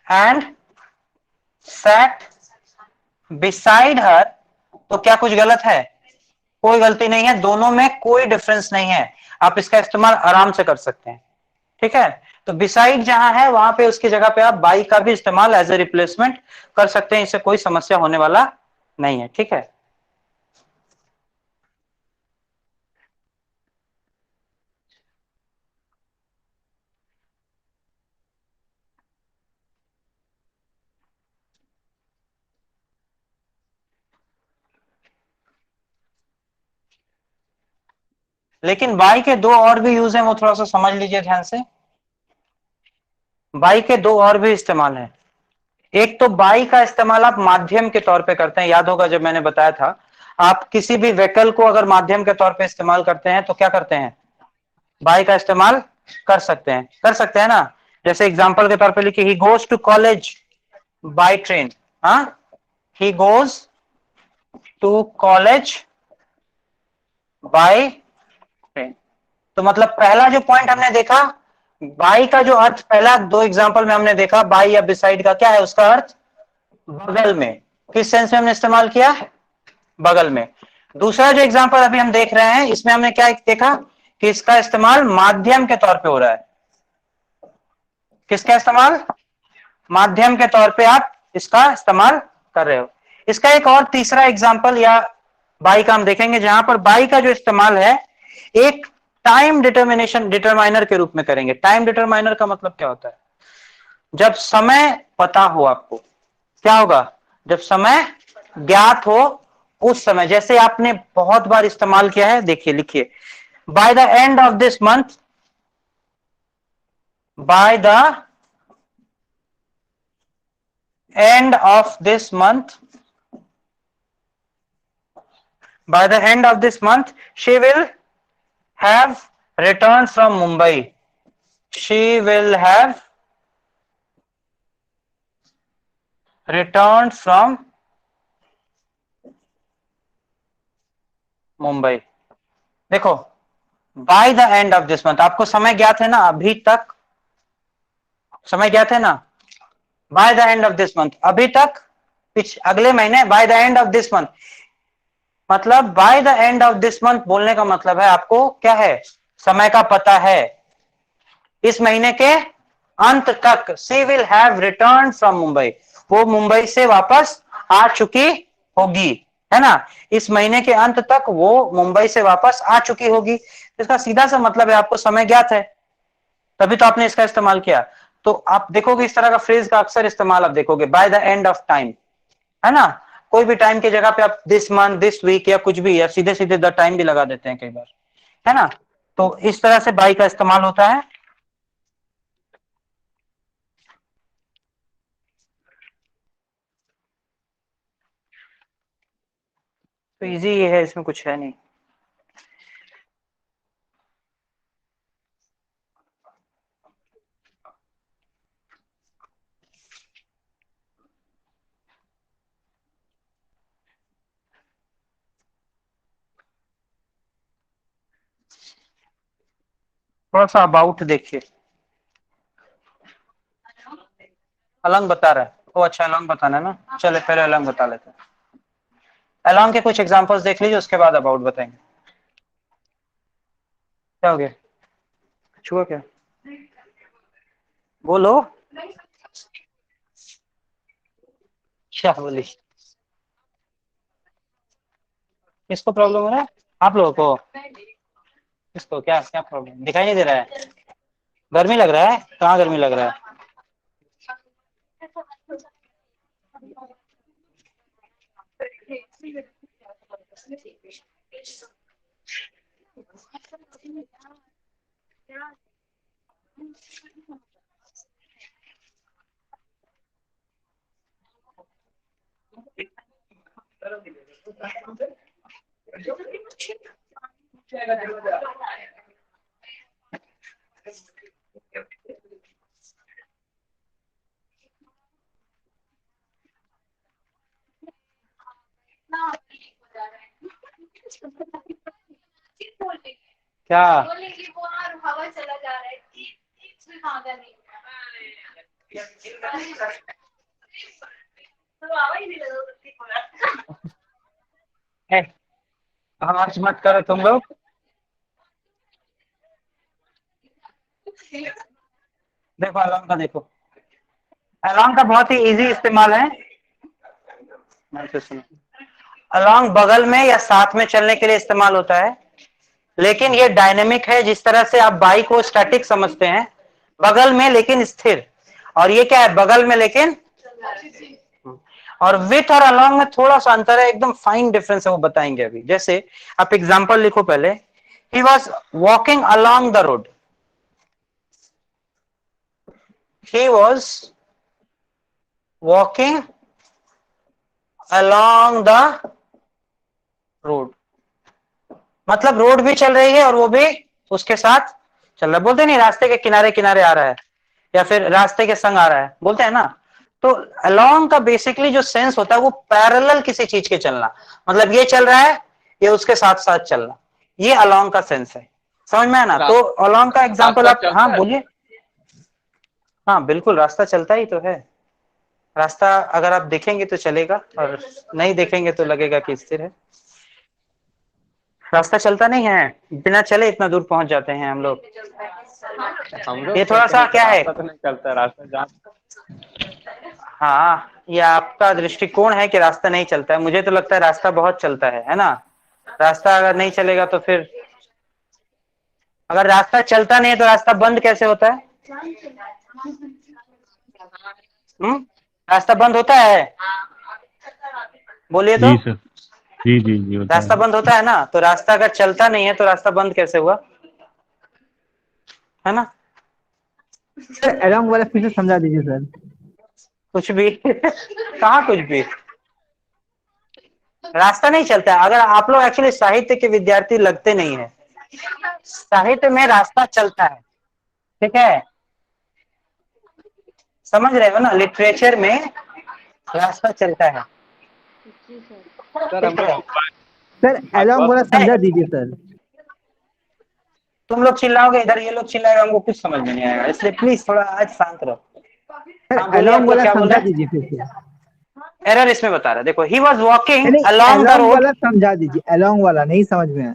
and set beside her, तो क्या कुछ गलत है? कोई गलती नहीं है, दोनों में कोई डिफरेंस नहीं है। आप इसका इस्तेमाल आराम से कर सकते हैं, ठीक है। तो बिसाइड जहां है वहां पे उसकी जगह पे आप बाई का भी इस्तेमाल एज ए रिप्लेसमेंट कर सकते हैं, इससे कोई समस्या होने वाला नहीं है, ठीक है। लेकिन बाई के दो और भी यूज है, वो थोड़ा सा समझ लीजिए ध्यान से। बाई के दो और भी इस्तेमाल है। एक तो बाई का इस्तेमाल आप माध्यम के तौर पे करते हैं, याद होगा जब मैंने बताया था, आप किसी भी व्हीकल को अगर माध्यम के तौर पे इस्तेमाल करते हैं तो क्या करते हैं? बाई का इस्तेमाल कर सकते हैं ना। जैसे एग्जांपल के तौर पे लिखिए, he goes to college by train. हाँ, he goes to college by train. तो मतलब पहला जो पॉइंट हमने देखा, बाई का जो अर्थ पहला दो एग्जांपल में हमने देखा, बाई या बिसाइड का क्या है, उसका अर्थ बगल में। किस सेंस में हमने इस्तेमाल किया? बगल में। दूसरा जो एग्जांपल अभी हम देख रहे हैं, इसमें हमने क्या देखा कि इसका इस्तेमाल माध्यम के तौर पे हो रहा है। किसका इस्तेमाल? माध्यम के तौर पे आप इसका इस्तेमाल कर रहे हो। इसका एक और तीसरा एग्जांपल या बाई का हम देखेंगे, जहां पर बाई का जो इस्तेमाल है एक टाइम डिटरमाइनर के रूप में करेंगे। टाइम डिटरमाइनर का मतलब क्या होता है? जब समय पता हो आपको, क्या होगा? जब समय ज्ञात हो, उस समय, जैसे आपने बहुत बार इस्तेमाल किया है, देखिए लिखिए, by the end of this month, by the end of this month, by the end of this month she will have returned from Mumbai. She will have returned from Mumbai. देखो, by the end of this month, आपको समय ज्ञात है ना, अभी तक समय ज्ञात है ना, by the end of this month, अभी तक अगले महीने, by the end of this month, मतलब by the end of this month बोलने का मतलब है आपको क्या है? समय का पता है। इस महीने के अंत तक she will have return from Mumbai, वो मुंबई से वापस आ चुकी होगी, है ना। इस महीने के अंत तक वो मुंबई से वापस आ चुकी होगी। इसका सीधा सा मतलब है आपको समय ज्ञात है, तभी तो आपने इसका इस्तेमाल किया। तो आप देखोगे इस तरह का फ्रेज का अक्सर इस्तेमाल आप देखोगे, by the end of time, है ना। कोई भी टाइम की जगह पे आप दिस मंथ, दिस वीक या कुछ भी, या सीधे सीधे द टाइम भी लगा देते हैं कई बार, है ना। तो इस तरह से बाई का इस्तेमाल होता है। तो इजी ये है, इसमें कुछ है नहीं। थोड़ा सा अबाउट देखिए, अलंग बता रहा है। ओ अच्छा, अलंग बताना है ना, चले पहले अलंग बता लेते हैं। अलंग के कुछ एग्जांपल्स देख लीजिए, उसके बाद अबाउट बताएंगे। क्या हो गया? छुआ क्या? बोलो, क्या बोली? किसको प्रॉब्लम हो रहा है? आप लोगों को? किसको? क्या क्या प्रॉब्लम? दिखाई नहीं दे रहा है? गर्मी लग रहा है? कहाँ गर्मी लग रहा है? क्या हवा चला जा रहा है इसमें भागा नहीं तो हवा ही नहीं लगा है, आवाज मत करो तुम लोग। देखो अलोंग का, देखो अलोंग का बहुत ही इजी इस्तेमाल है। अलोंग बगल में या साथ में चलने के लिए इस्तेमाल होता है, लेकिन ये डायनेमिक है। जिस तरह से आप बाइक को स्टैटिक समझते हैं, बगल में लेकिन स्थिर, और ये क्या है, बगल में लेकिन, और विथ और अलोंग में थोड़ा सा अंतर है, एकदम फाइन डिफरेंस है, वो बताएंगे अभी। जैसे आप एग्जांपल लिखो पहले, he was walking along the road, he was walking along the road, मतलब रोड भी चल रही है और वो भी उसके साथ चल रहा है। बोलते नहीं रास्ते के किनारे किनारे आ रहा है, या फिर रास्ते के संग आ रहा है, बोलते हैं ना। तो अलोंग का बेसिकली जो सेंस होता है वो पैरेलल किसी चीज के चलना, मतलब ये चल रहा है, ये उसके साथ साथ चलना, ये अलोंग का सेंस है। समझ में है ना? तो अलोंग का एग्जांपल आप, हाँ बोलिए। हाँ बिल्कुल, रास्ता चलता ही तो है। रास्ता अगर आप देखेंगे तो चलेगा, और नहीं देखेंगे तो लगेगा कि स्थिर है। रास्ता चलता नहीं है, बिना चले इतना दूर पहुंच जाते हैं हम लोग। ये थोड़ा सा क्या है, रास्ता तो नहीं चलता, रास्ता जाम। हाँ ये आपका दृष्टिकोण है कि रास्ता नहीं चलता है, मुझे तो लगता है रास्ता बहुत चलता है ना। रास्ता अगर नहीं चलेगा तो फिर, अगर रास्ता चलता नहीं है तो रास्ता बंद कैसे होता है? रास्ता बंद होता है, बोलिए तो। जी सर, जी जी जी होता रास्ता है। बंद होता है ना, तो रास्ता अगर चलता नहीं है तो रास्ता बंद कैसे हुआ, है ना? सर अलोंग वाला फिर से समझा दीजिए सर। कुछ भी कहाँ कुछ भी, रास्ता नहीं चलता है। अगर आप लोग एक्चुअली साहित्य के विद्यार्थी लगते नहीं है, साहित्य में रास्ता चलता है, ठीक है, समझ रहे हो ना, लिटरेचर में रास्ता चलता है। सर हमको सर अलोंग वाला समझा दीजिए सर। तुम लोग चिल्लाओगे इधर, ये लोग चिल्लाएगा, हमको कुछ समझ में नहीं आएगा, इसलिए प्लीज थोड़ा आज शांत रहो। सर हाँ बोलिए, आप अलोंग लोग वाला क्या बोल समझा रहे हैं? दीजिए फिर से। एरर इसमें बता रहा है, देखो ही वॉज वॉकिंग नहीं अलोंग द अलोंग रोड। वाला समझा दीजिए, अलोंग वाला नहीं समझ में आया।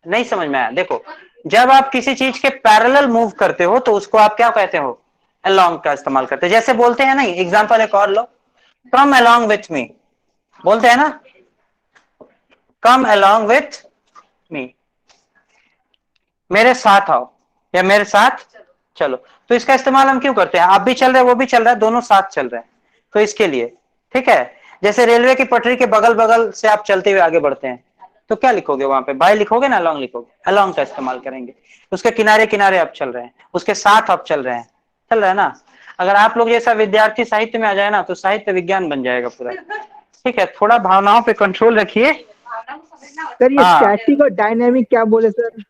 नहीं समझ में आया? देखो जब आप किसी चीज के पैरेलल मूव करते हो तो उसको आप क्या कहते हो, अलोंग का इस्तेमाल करते हैं। जैसे बोलते हैं ना, एग्जांपल एक और लो, कम अलोंग विथ मी, बोलते हैं ना, कम अलोंग विथ मी, मेरे साथ आओ या मेरे साथ चलो। तो इसका इस्तेमाल हम क्यों करते हैं? आप भी चल रहे हैं, वो भी चल रहा है, दोनों साथ चल रहे हैं, तो इसके लिए, ठीक है। जैसे रेलवे की पटरी के बगल बगल से आप चलते हुए आगे बढ़ते हैं, तो क्या लिखोगे वहां पे, बाय लिखोगे ना अलोंग लिखोगे? अलोंग का इस्तेमाल करेंगे। उसके किनारे किनारे आप चल रहे हैं, उसके साथ आप चल रहे हैं, चल रहा है ना। अगर आप लोग जैसा विद्यार्थी साहित्य में आ जाए ना, तो साहित्य विज्ञान बन जाएगा पूरा। ठीक है, थोड़ा भावनाओं पे कंट्रोल रखिए। सर ये हाँ, स्टैटिक और डायनेमिक क्या बोले सर?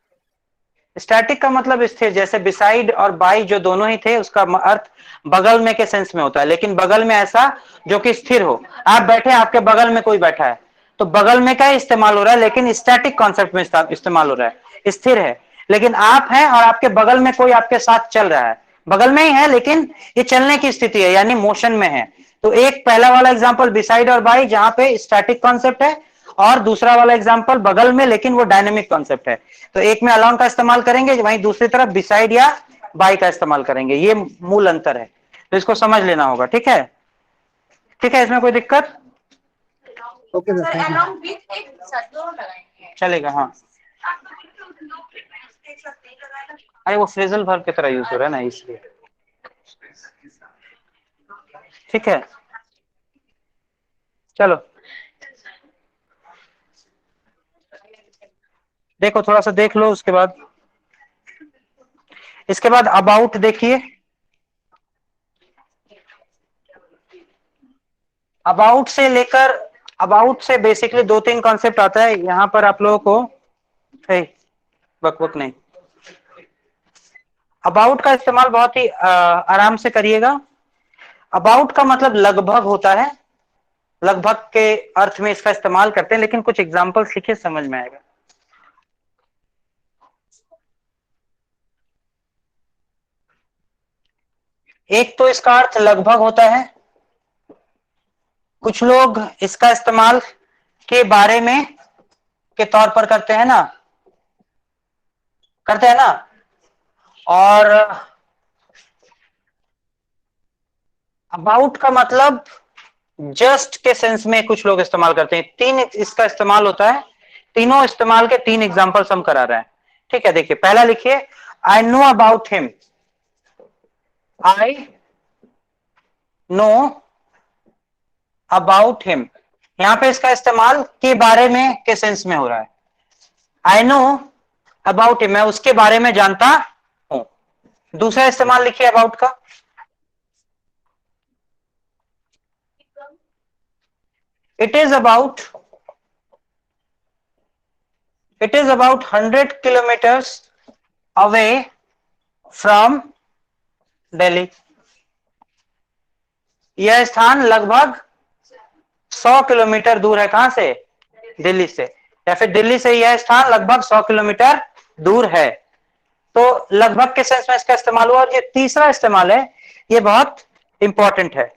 स्टैटिक का मतलब स्थिर, जैसे बिसाइड और बाई जो दोनों ही थे, उसका अर्थ बगल में के सेंस में होता है, लेकिन बगल में ऐसा जो कि स्थिर हो। आप बैठे, आपके बगल में कोई बैठा है, तो बगल में का इस्तेमाल हो रहा है, लेकिन स्टैटिक कॉन्सेप्ट में इस्तेमाल हो रहा है, स्थिर है। लेकिन आप हैं और आपके बगल में कोई आपके साथ चल रहा है, बगल में ही है लेकिन ये चलने की स्थिति है, यानी मोशन में है। तो एक पहला वाला एग्जांपल बिसाइड और बाई, जहां पे स्टैटिक कॉन्सेप्ट है, और दूसरा वाला एग्जांपल बगल में, लेकिन वो डायनेमिक कॉन्सेप्ट है। तो एक में अलोंग का इस्तेमाल करेंगे, वहीं दूसरी तरफ बिसाइड या बाई का इस्तेमाल करेंगे, ये मूल अंतर है। तो इसको समझ लेना होगा, ठीक है? ठीक है, इसमें कोई दिक्कत? Okay sir, sir thank you. Along with एक साथ दोनों लगाएंगे। चलेगा, हाँ। अरे वो फ्रेजल वर्ब की तरह यूज हो रहा है ना, इसलिए। ठीक है, चलो देखो, थोड़ा सा देख लो, उसके बाद इसके बाद अबाउट देखिए। अबाउट से लेकर, अबाउट से बेसिकली दो तीन कॉन्सेप्ट आता है यहां पर आप लोगों को। बक नहीं, अबाउट का इस्तेमाल बहुत ही आराम से करिएगा। अबाउट का मतलब लगभग होता है, लगभग के अर्थ में इसका इस्तेमाल करते हैं, लेकिन कुछ एग्जांपल्स लिखिए समझ में आएगा। एक तो इसका अर्थ लगभग होता है, कुछ लोग इसका इस्तेमाल के बारे में के तौर पर करते हैं ना, और अबाउट का मतलब जस्ट के सेंस में कुछ लोग इस्तेमाल करते हैं। तीन इसका इस्तेमाल होता है, तीनों इस्तेमाल के तीन एग्जांपल्स हम करा रहे हैं। ठीक है, देखिए पहला लिखिए, I know about him. I know about him, यहां पे इसका इस्तेमाल के बारे में के सेंस में हो रहा है। आई नो अबाउट हिम, मैं उसके बारे में जानता हूं। दूसरा इस्तेमाल लिखिए अबाउट का, it is about 100 kilometers away from Delhi। यह स्थान लगभग 100 किलोमीटर दूर है, कहां से? दिल्ली से। या फिर दिल्ली से यह स्थान लगभग 100 किलोमीटर दूर है। तो लगभग के सेंस में इसका इस्तेमाल हुआ। और ये तीसरा इस्तेमाल है, ये बहुत इंपॉर्टेंट है,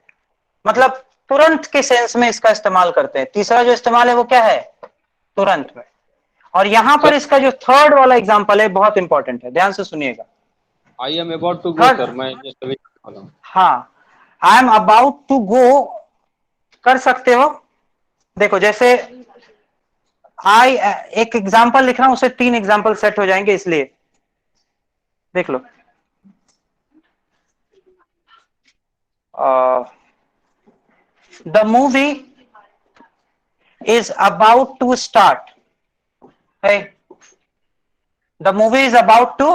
मतलब तुरंत के सेंस में इसका इस्तेमाल करते हैं। तीसरा जो इस्तेमाल है वो क्या है? तुरंत में। और यहां पर इसका जो थर्ड वाला एग्जांपल है बहुत इंपॉर्टेंट है, ध्यान से सुनिएगा। I am about to go sir, मैं जस्ट अभी हाँ, I am about to go कर सकते हो। देखो जैसे आई एक एग्जांपल लिख रहा हूं, उससे 3 एग्जांपल सेट हो जाएंगे, इसलिए देख लो। The movie is about to start। Hey, the movie is about to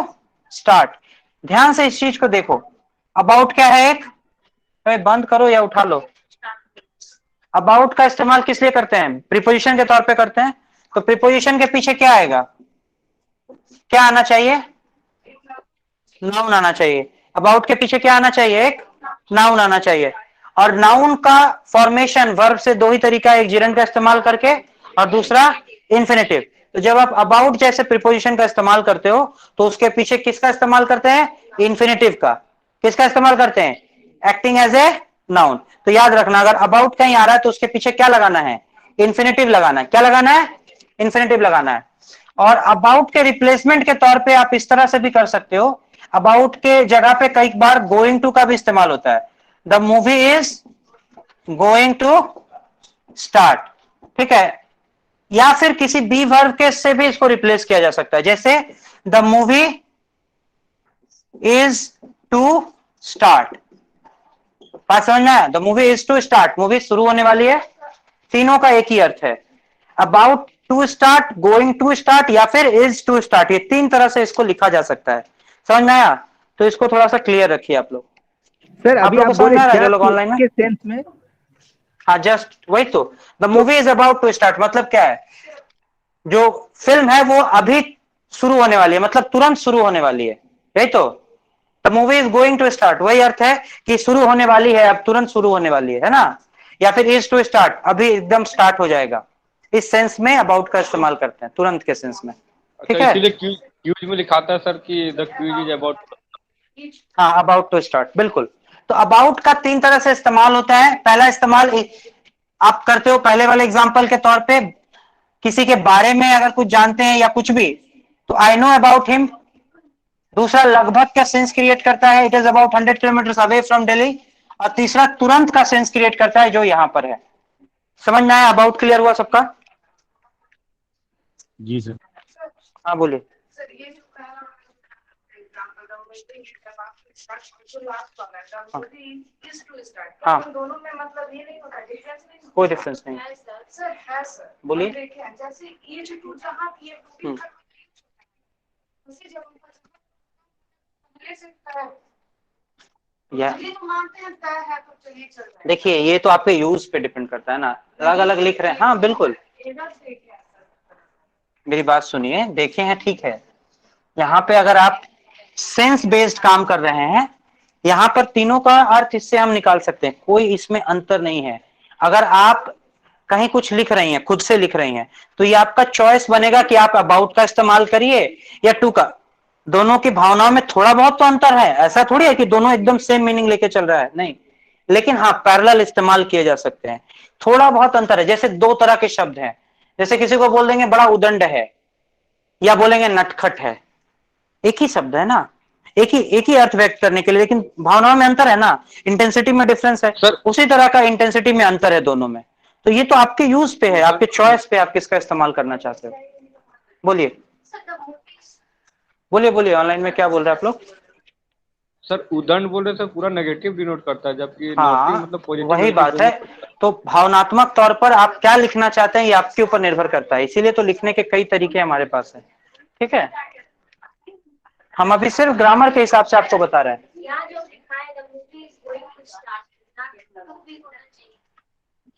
start। ध्यान से इस चीज को देखो, about क्या है? एक बंद करो या उठा लो। about का इस्तेमाल किस लिए करते हैं? प्रीपोजिशन के तौर पे करते हैं। तो प्रीपोजिशन के पीछे क्या आएगा? क्या आना चाहिए? नाउन आना चाहिए। about के पीछे क्या आना चाहिए? एक नाउन आना चाहिए। और नाउन का फॉर्मेशन वर्ब से 2 ही तरीका है, एक जिरन का इस्तेमाल करके और दूसरा इन्फिनेटिव। तो जब आप अबाउट जैसे प्रीपोजिशन का इस्तेमाल करते हो तो उसके पीछे किसका इस्तेमाल करते हैं? इन्फिनेटिव का। किसका इस्तेमाल करते हैं? Acting as a noun. तो याद रखना, अगर अबाउट कहीं आ रहा है तो उसके पीछे क्या लगाना है? इन्फिनेटिव लगाना है। क्या लगाना है? इन्फिनेटिव लगाना है। और अबाउट के रिप्लेसमेंट के तौर पे आप इस तरह से भी कर सकते हो, अबाउट के जगह पे कई बार गोइंग टू का भी इस्तेमाल होता है। The movie is going to start, ठीक है। या फिर किसी बी वर्ब के से भी इसको रिप्लेस किया जा सकता है, जैसे the movie is to start. बात समझना है? The movie is to start, movie शुरू होने वाली है। तीनों का एक ही अर्थ है, about to start, going to start या फिर इज टू स्टार्ट। ये 3 तरह से इसको लिखा जा सकता है। समझ में आया? तो इसको थोड़ा सा क्लियर रखिए आप लोग। सर अभी लोगों आप को समझ में आ रहा है जो बोले लोग ऑनलाइन में? के सेंस में। हाँ, जस्ट वही तो, the movie is about to start मतलब क्या है? जो फिल्म है वो अभी शुरू होने वाली है, मतलब तुरंत शुरू होने वाली है, यही तो। The movie is going to start, वही अर्थ है कि शुरू होने वाली है, अब तुरंत शुरू होने वाली है ना। या फिर इज टू स्टार्ट, अभी एकदम स्टार्ट हो जाएगा। इस सेंस में अबाउट का इस्तेमाल करते हैं, तुरंत के सेंस में, ठीक है। इसीलिए क्यूज में लिखाता है सर कि द क्यूज इज अबाउट। हाँ, अबाउट टू स्टार्ट, बिल्कुल। तो अबाउट का 3 तरह से इस्तेमाल होता है। पहला इस्तेमाल आप करते हो पहले वाले एग्जांपल के तौर पे, किसी के बारे में अगर कुछ जानते हैं या कुछ भी, तो आई नो अबाउट हिम। दूसरा लगभग का सेंस क्रिएट करता है, it is about 100 kilometre away from Delhi. और तीसरा तुरंत का सेंस क्रिएट करता है, जो यहां पर है। समझ में आया? अबाउट क्लियर हुआ सबका? जी सर। हाँ बोलिए। सर ये जो कहा एग्जांपल द मूवी जो लास्ट वाला है the movie is to start, हाँ। तो दोनों में मतलब ये नहीं होता, डिफरेंस नहीं? कोई डिफरेंस नहीं। सर है सर, बोलिए। देखिए जैसे ये जो टू जहां ये उसी जगह पर से या ये तो मानते हैं तय है, तो चलिए चल रहा है। देखिए, ये तो आपके यूज पे डिपेंड करता है ना, अलग अलग लिख रहे हैं। हाँ बिल्कुल, इधर से क्या सर? मेरी बात सुनिए, देखे हैं, ठीक है। यहाँ पे अगर आप सेंस बेस्ड काम कर रहे हैं, यहाँ पर तीनों का अर्थ इससे हम निकाल सकते हैं, कोई इसमें अंतर नहीं है। अगर आप कहीं कुछ लिख रही हैं, खुद से लिख रही हैं, तो ये आपका चॉइस बनेगा कि आप अबाउट का इस्तेमाल करिए या टू का। दोनों की भावनाओं में थोड़ा बहुत तो अंतर है, ऐसा थोड़ी है कि दोनों एकदम सेम मीनिंग लेके चल रहा है, नहीं, लेकिन हाँ पैरेलल इस्तेमाल किए जा सकते हैं। थोड़ा बहुत अंतर है, जैसे दो तरह के शब्द हैं, जैसे किसी को बोल देंगे बड़ा उदंड है या बोलेंगे नटखट है, एक ही शब्द है ना, एक ही अर्थ व्यक्त करने के लिए, लेकिन भावनाओं में अंतर है ना, इंटेंसिटी में डिफरेंस है, सर उसी तरह का इंटेंसिटी में अंतर है दोनों में। तो ये तो आपके यूज पे है, आपके चॉइस पे, आप किसका इस्तेमाल करना चाहते हो। बोलिए बोलिए बोलिए, ऑनलाइन में क्या बोल रहे हैं आप लोग। सर उदंड बोल रहे सर पूरा नेगेटिव डिनोट करता है, जबकि नोटिंग हाँ मतलब पॉजिटिव वही बात है, तो भावनात्मक तौर पर आप क्या लिखना चाहते हैं ये आपके ऊपर निर्भर करता है, इसीलिए तो लिखने के कई तरीके हमारे पास है, ठीक है। हम अभी सिर्फ ग्रामर के हिसाब से आपको बता रहे हैं। यहाँ जो लिखा है the movie is going to start, ना तो भी होना चाहिए,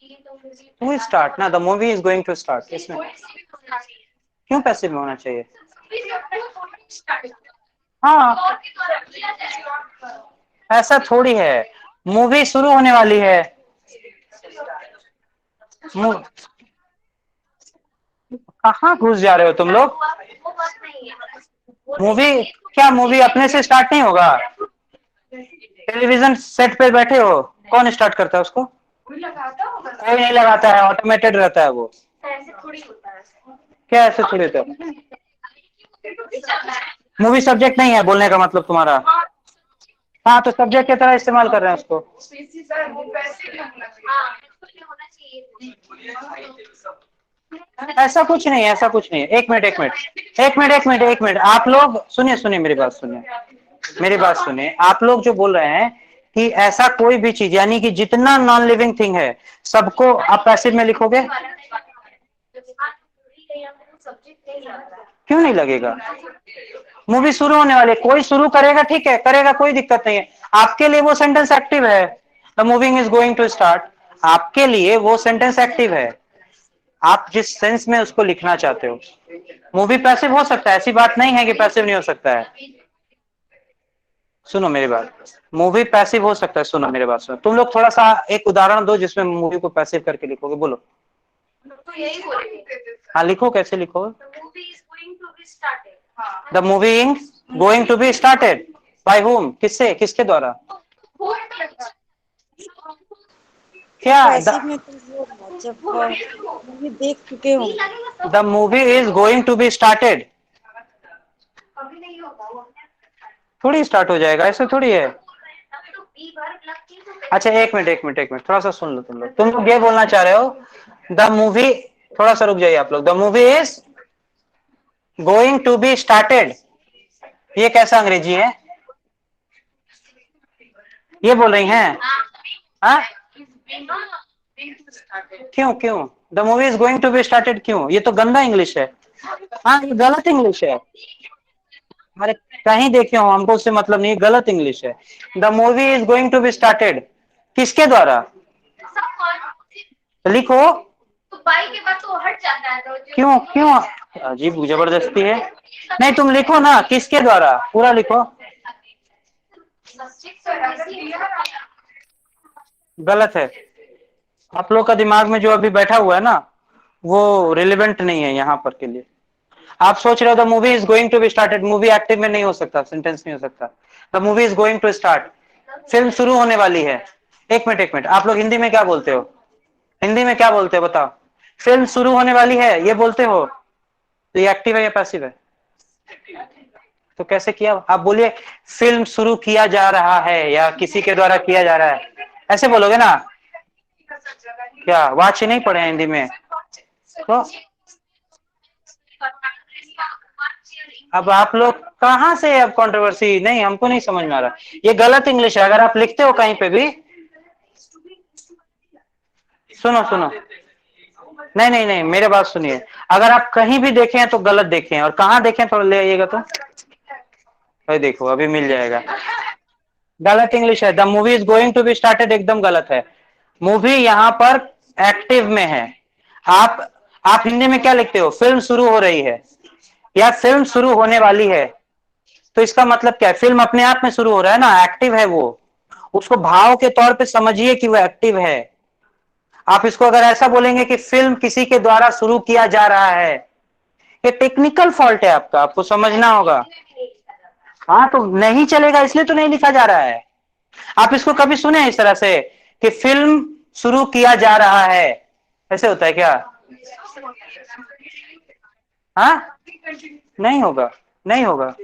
ये तो movie टू स्टार्ट ना, the movie is going to start, इसमें क्यों पैसिव में होना चाहिए। हाँ ऐसा थोड़ी है, मूवी शुरू होने वाली है, कहाँ घुस जा रहे हो तुम लोग। मूवी क्या, मूवी अपने से स्टार्ट नहीं होगा। टेलीविजन सेट पे बैठे हो, कौन स्टार्ट करता है उसको, कोई नहीं लगाता है, ऑटोमेटेड रहता है वो। ऐसे थोड़ी होता है, क्या ऐसे थोड़ी होता है, मूवी सब्जेक्ट नहीं है बोलने का मतलब तुम्हारा। हाँ तो सब्जेक्ट की तरह इस्तेमाल कर रहे हैं उसको। ऐसा कुछ नहीं है, ऐसा कुछ नहीं है, एक मिनट, आप लोग सुनिए सुनिए मेरी बात सुनिए, आप लोग जो बोल रहे हैं कि ऐसा कोई भी चीज, यानी कि जितना नॉन लिविंग थिंग है सबको आप पैसिव में लिखोगे, क्यों नहीं लगेगा। मूवी शुरू होने वाली, कोई शुरू करेगा ठीक है, करेगा कोई दिक्कत नहीं है, आपके लिए वो सेंटेंस एक्टिव है, the moving is going to start, आपके लिए वो सेंटेंस एक्टिव है, आप जिस सेंस में उसको लिखना चाहते हो। मूवी पैसिव हो सकता है, ऐसी बात नहीं है कि पैसिव नहीं हो सकता है। सुनो मेरी बात, मूवी पैसिव हो सकता है, सुनो मेरी बात सुनो, तुम लोग थोड़ा सा एक उदाहरण दो जिसमें मूवी को पैसिव करके लिखोगे, बोलो। तो यही बोलेंगे, हाँ लिखो, कैसे लिखो। the movie is going to be started, the movie going to be started by home, किससे, किसके द्वारा, क्या पैसिव में तो वो है, जब मूवी देख चुके हो। The movie is going to be started, अभी नहीं होगा वो, थोड़ी स्टार्ट हो जाएगा, ऐसे थोड़ी है। तो बी वर्ब लगती है तो अच्छा एक मिनट थोड़ा सा सुन लो, तुम लोग ये बोलना चाह रहे हो द मूवी, थोड़ा सा रुक जाइए आप लोग, the movie is going to be started, ये कैसा अंग्रेजी है, ये बोल रही हैं। हाँ क्यों the movie is going to be started, क्यों, ये तो गंदा इंग्लिश है। हाँ ये गलत इंग्लिश है, अरे कहीं देखे हो, हमको उससे मतलब नहीं, गलत इंग्लिश है। The movie is going to be started किसके द्वारा, तो लिखो, तो बाई के बाद तो हट जाता है, तो क्यों अजीब जबरदस्ती है, नहीं तुम लिखो ना, किसके द्वारा, पूरा लिखो। गलत है, आप लोग का दिमाग में जो अभी बैठा हुआ है ना वो रिलेवेंट नहीं है यहाँ पर के लिए। आप सोच रहे हो the movie is going to be started, movie active में नहीं हो सकता, सेंटेंस नहीं हो सकता। The movie is going to start, film शुरू होने वाली है। एक मिनट, आप लोग हिंदी में क्या बोलते हो, हिंदी में क्या बोलते हो बताओ, फिल्म शुरू होने वाली है ये बोलते हो, तो ये एक्टिव है या पैसिव है, तो कैसे किया, आप बोलिए फिल्म शुरू किया जा रहा है या किसी के द्वारा किया जा रहा है, ऐसे बोलोगे ना। क्या वाच नहीं पढ़े हिंदी में, तो अब आप लोग कहां से, अब कंट्रोवर्सी नहीं, हमको नहीं समझ में आ रहा, ये गलत इंग्लिश है। अगर आप लिखते हो कहीं पे भी, सुनो नहीं मेरे बात सुनिए, अगर आप कहीं भी देखें तो गलत देखें, और कहाँ देखें थोड़ा ले आइएगा, तो देखो अभी मिल जाएगा, गलत इंग्लिश है। The movie is going to be started एकदम गलत है, मूवी यहाँ पर एक्टिव में है। आप हिंदी में क्या लिखते हो, फिल्म शुरू हो रही है या फिल्म शुरू होने वाली है, तो इसका मतलब क्या है, फिल्म अपने आप में शुरू हो रहा है ना, एक्टिव है वो, उसको भाव के तौर पे समझिए कि वो एक्टिव है। आप इसको अगर ऐसा बोलेंगे कि फिल्म किसी के द्वारा शुरू किया जा रहा है, ये टेक्निकल फॉल्ट है आपका, आपको समझना होगा। हाँ तो नहीं चलेगा इसलिए तो नहीं लिखा जा रहा है। आप इसको कभी सुने इस तरह से कि फिल्म शुरू किया जा रहा है, ऐसे होता है क्या? हाँ नहीं होगा, नहीं होगा।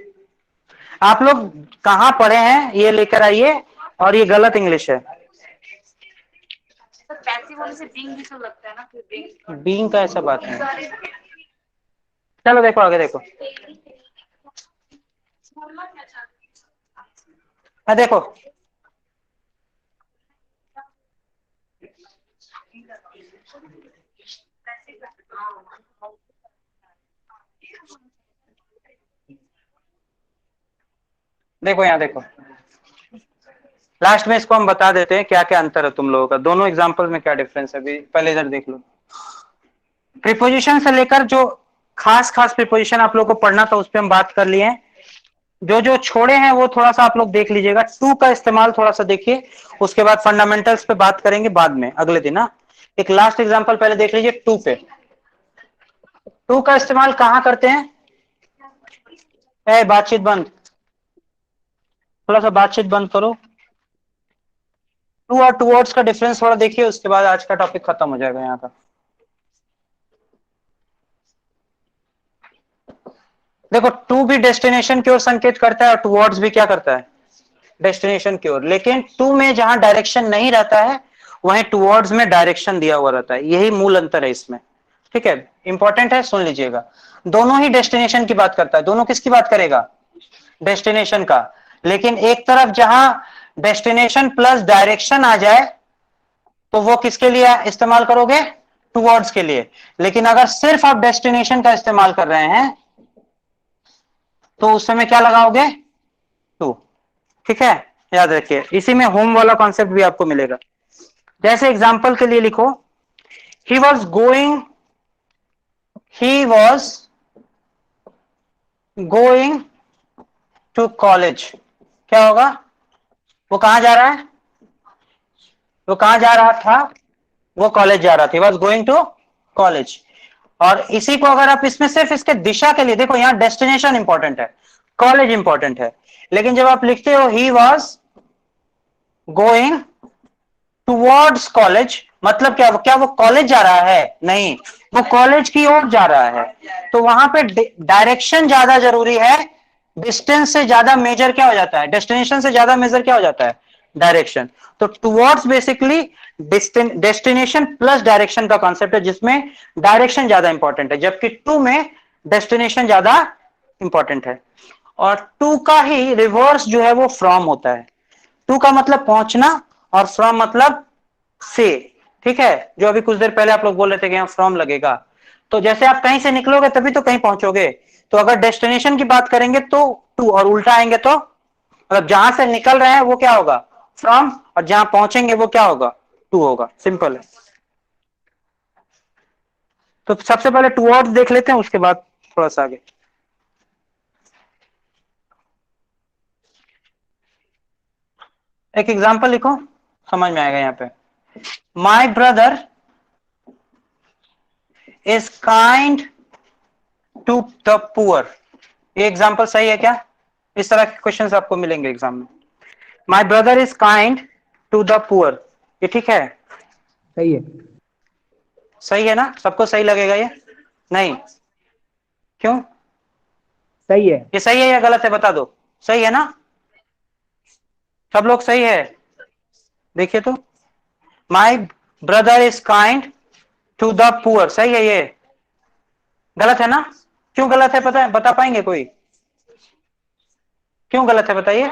आप लोग कहां पढ़े हैं ये लेकर आइए, और ये गलत इंग्लिश है। बीइंग का ऐसा बात है। चलो देखो आगे देखो। हाँ देखो, देखो यहां देखो, लास्ट में इसको हम बता देते हैं क्या क्या अंतर है तुम लोगों का, दोनों एग्जांपल में क्या डिफरेंस है। अभी पहले इधर देख लो, प्रीपोजिशन से लेकर जो खास खास प्रीपोजिशन आप लोगों को पढ़ना था उस पर हम बात कर लिए हैं। जो जो छोड़े हैं वो थोड़ा सा आप लोग देख लीजिएगा। टू का इस्तेमाल थोड़ा सा देखिए, उसके बाद फंडामेंटल्स पे बात करेंगे बाद में अगले दिन। ना एक लास्ट एग्जांपल पहले देख लीजिए टू पे। टू का इस्तेमाल कहां करते हैं? बातचीत बंद, थोड़ा सा बातचीत बंद करो। टू और टूवर्ड्स का डिफरेंस थोड़ा देखिए, उसके बाद आज का टॉपिक खत्म हो जाएगा यहाँ का। देखो टू भी डेस्टिनेशन की ओर संकेत करता है और टूवर्ड्स भी क्या करता है? डेस्टिनेशन की ओर। लेकिन टू में जहां डायरेक्शन नहीं रहता है वहीं टूवर्ड्स में डायरेक्शन दिया हुआ रहता है, यही मूल अंतर है इसमें। ठीक है, इंपॉर्टेंट है, सुन लीजिएगा। दोनों ही डेस्टिनेशन की बात करता है। दोनों किसकी बात करेगा? डेस्टिनेशन का। लेकिन एक तरफ जहां डेस्टिनेशन प्लस डायरेक्शन आ जाए तो वो किसके लिए इस्तेमाल करोगे? टूवर्ड्स के लिए। लेकिन अगर सिर्फ आप डेस्टिनेशन का इस्तेमाल कर रहे हैं तो उस समय क्या लगाओगे? टू। ठीक है, याद रखिए। इसी में होम वाला कॉन्सेप्ट भी आपको मिलेगा। जैसे एग्जांपल के लिए लिखो, he was going to college. क्या होगा? वो कहां जा रहा है? वो कहां जा रहा था? वो कॉलेज जा रहा था। Was going to college. और इसी को अगर आप इसमें सिर्फ इसके दिशा के लिए देखो, यहां डेस्टिनेशन इंपॉर्टेंट है, कॉलेज इंपॉर्टेंट है। लेकिन जब आप लिखते हो ही वॉज गोइंग टुवर्ड्स कॉलेज, मतलब क्या वो कॉलेज जा रहा है? नहीं, वो कॉलेज की ओर जा रहा है। तो वहां पे डायरेक्शन ज्यादा जरूरी है, डिस्टेंस से ज्यादा मेजर क्या हो जाता है? डेस्टिनेशन से ज्यादा मेजर क्या हो जाता है? डायरेक्शन। तो towards basically destination plus direction का कॉन्सेप्ट है, जिसमें डायरेक्शन ज्यादा इंपॉर्टेंट है, जबकि टू में डेस्टिनेशन ज्यादा इंपॉर्टेंट है। और टू का ही रिवर्स जो है वो फ्रॉम होता है। टू का मतलब पहुंचना और फ्रॉम मतलब से। ठीक है, जो अभी कुछ देर पहले आप लोग बोल रहे थे कि यहां फ्रॉम लगेगा। तो जैसे आप कहीं से निकलोगे तभी तो कहीं पहुंचोगे। तो अगर डेस्टिनेशन की बात करेंगे तो टू, और उल्टा आएंगे तो मतलब जहां से निकल रहे हैं वो क्या होगा? फ्रॉम, और जहां पहुंचेंगे वो क्या होगा? टू होगा। सिंपल है। तो सबसे पहले टूवर्ड्स देख लेते हैं, उसके बाद थोड़ा सा आगे। एक एग्जांपल लिखो, समझ में आएगा। यहां पे my brother is kind to the poor. ये एग्जांपल सही है क्या? इस तरह के क्वेश्चंस आपको मिलेंगे एग्जाम में। My brother is kind to the poor, ये ठीक है? सही है। सही है ना? सबको सही लगेगा ये? नहीं, क्यों? सही है। ये सही है या गलत है बता दो। सही है ना? सब लोग सही है? देखिए तो, my brother is kind to the poor, सही है ये? गलत है ना? क्यों गलत है पता है? बता पाएंगे कोई? क्यों गलत है बताइए?